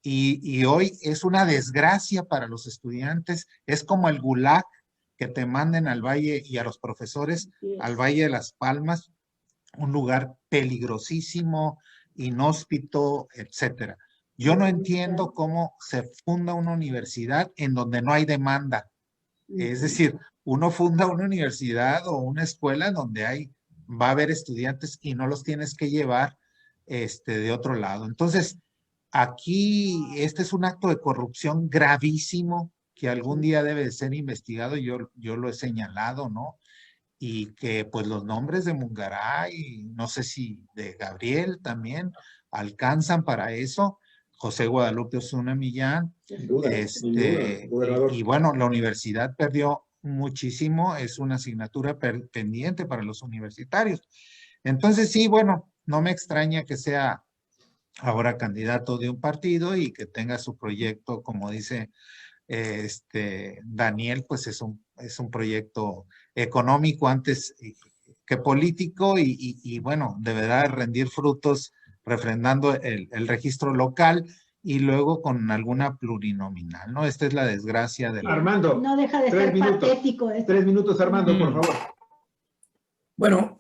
y hoy es una desgracia para los estudiantes. Es como el Gulag, que te manden al Valle y a los profesores al Valle de las Palmas, un lugar peligrosísimo, inhóspito, etcétera. Yo no entiendo cómo se funda una universidad en donde no hay demanda. Es decir, uno funda una universidad o una escuela donde va a haber estudiantes y no los tienes que llevar de otro lado. Entonces, aquí este es un acto de corrupción gravísimo que algún día debe de ser investigado, yo lo he señalado, ¿no? Y que pues los nombres de Mungaray, no sé si de Gabriel también, alcanzan para eso. José Guadalupe Osuna Millán, sin duda, y bueno, la universidad perdió muchísimo, es una asignatura pendiente para los universitarios. Entonces sí, bueno, no me extraña que sea ahora candidato de un partido y que tenga su proyecto, como dice Daniel, pues es un proyecto económico antes que político y bueno, deberá rendir frutos refrendando el registro local y luego con alguna plurinominal, ¿no? Esta es la desgracia de Armando, no deja de ser patético esto. 3 minutos, Armando, por favor. Bueno,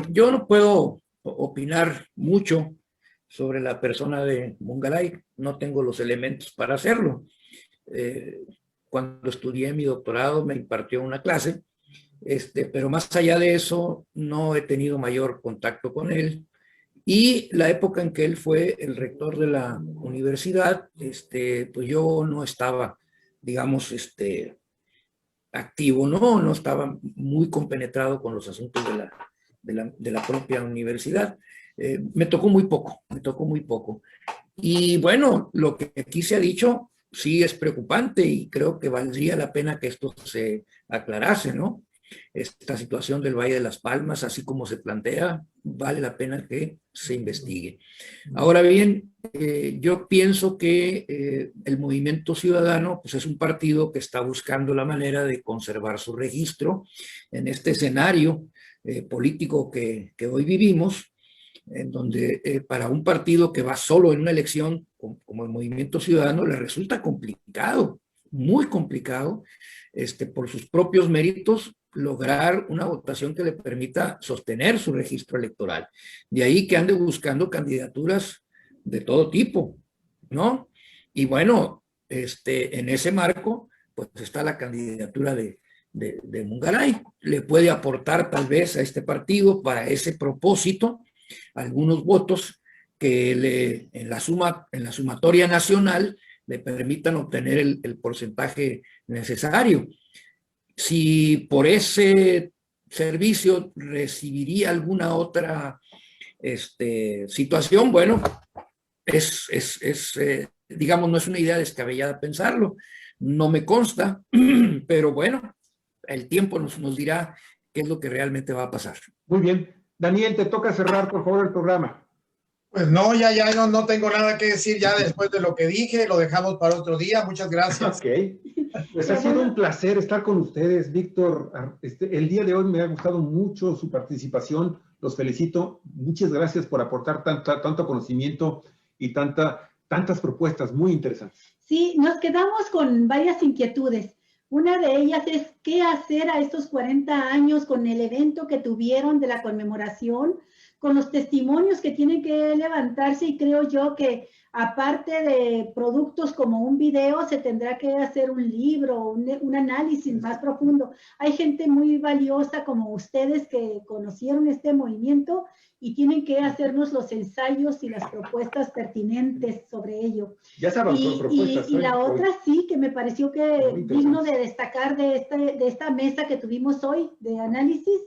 yo no puedo opinar mucho sobre la persona de Mungaray, no tengo los elementos para hacerlo. Cuando estudié mi doctorado me impartió una clase, pero más allá de eso no he tenido mayor contacto con él. Y la época en que él fue el rector de la universidad, pues yo no estaba, digamos, activo, no estaba muy compenetrado con los asuntos de la propia universidad. Me tocó muy poco. Y bueno, lo que aquí se ha dicho sí es preocupante y creo que valdría la pena que esto se aclarase, ¿no? Esta situación del Valle de las Palmas, así como se plantea, vale la pena que se investigue. Ahora bien, yo pienso que el Movimiento Ciudadano pues es un partido que está buscando la manera de conservar su registro en este escenario político que hoy vivimos, en donde para un partido que va solo en una elección como el Movimiento Ciudadano le resulta complicado, muy complicado, por sus propios méritos, lograr una votación que le permita sostener su registro electoral. De ahí que ande buscando candidaturas de todo tipo, ¿no? Y bueno, en ese marco, pues está la candidatura de Mungaray. Le puede aportar tal vez a este partido para ese propósito algunos votos que en la sumatoria nacional le permitan obtener el porcentaje necesario. Si por ese servicio recibiría alguna otra situación, bueno, digamos, no es una idea descabellada pensarlo, no me consta, pero bueno, el tiempo nos dirá qué es lo que realmente va a pasar. Muy bien. Daniel, te toca cerrar, por favor, el programa. Pues no, ya no tengo nada que decir ya después de lo que dije, lo dejamos para otro día. Muchas gracias. Ok. Pues ha sido un placer estar con ustedes, Víctor. El día de hoy me ha gustado mucho su participación. Los felicito. Muchas gracias por aportar tanto conocimiento y tantas propuestas muy interesantes. Sí, nos quedamos con varias inquietudes. Una de ellas es qué hacer a estos 40 años con el evento que tuvieron de la conmemoración, con los testimonios que tienen que levantarse, y creo yo que aparte de productos como un video, se tendrá que hacer un libro, un análisis más profundo. Hay gente muy valiosa como ustedes que conocieron este movimiento y tienen que hacernos los ensayos y las propuestas pertinentes sobre ello. Ya saben, son propuestas. Y la otra sí, que me pareció que digno de destacar de esta mesa que tuvimos hoy de análisis,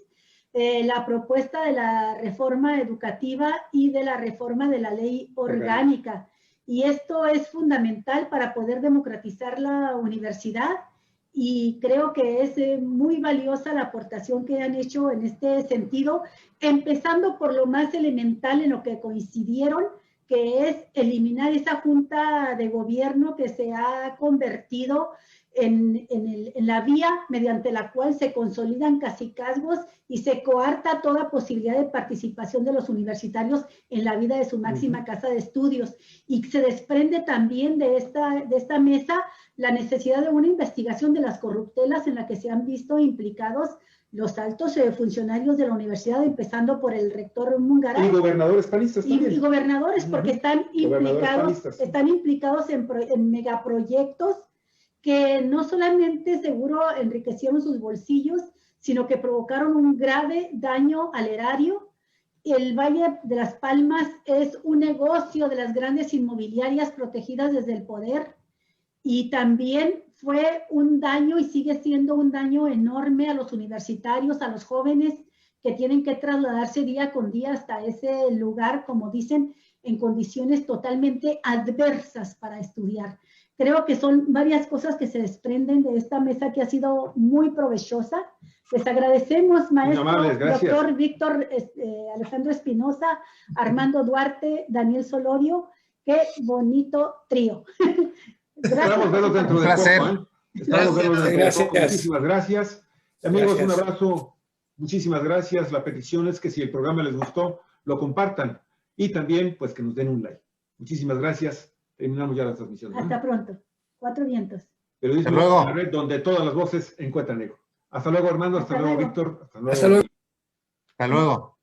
la propuesta de la reforma educativa y de la reforma de la ley orgánica. Y esto es fundamental para poder democratizar la universidad, y creo que es muy valiosa la aportación que han hecho en este sentido, empezando por lo más elemental en lo que coincidieron, que es eliminar esa junta de gobierno que se ha convertido en la vía mediante la cual se consolidan cacicazgos y se coarta toda posibilidad de participación de los universitarios en la vida de su máxima casa de estudios. Y se desprende también de esta mesa la necesidad de una investigación de las corruptelas en la que se han visto implicados los altos funcionarios de la universidad, empezando por el rector Mungaray. Y gobernadores panistas también. Y gobernadores, porque están implicados en megaproyectos que no solamente seguro enriquecieron sus bolsillos, sino que provocaron un grave daño al erario. El Valle de las Palmas es un negocio de las grandes inmobiliarias protegidas desde el poder, y también fue un daño y sigue siendo un daño enorme a los universitarios, a los jóvenes que tienen que trasladarse día con día hasta ese lugar, como dicen, en condiciones totalmente adversas para estudiar. Creo que son varias cosas que se desprenden de esta mesa que ha sido muy provechosa. Les agradecemos, maestro, doctor Víctor Alejandro Espinosa, Armando Duarte, Daniel Solorio. Qué bonito trío. Esperamos verlos dentro de poco. Esperamos verlos dentro de poco. Muchísimas gracias. Amigos, un abrazo. Muchísimas gracias. La petición es que si el programa les gustó, lo compartan. Y también, pues, que nos den un like. Muchísimas gracias. Terminamos ya la transmisión. Hasta pronto. Cuatro vientos. Periodismo en la red, donde todas las voces encuentran eco. Hasta luego, Armando. Hasta luego, Víctor. Hasta luego. Hasta luego.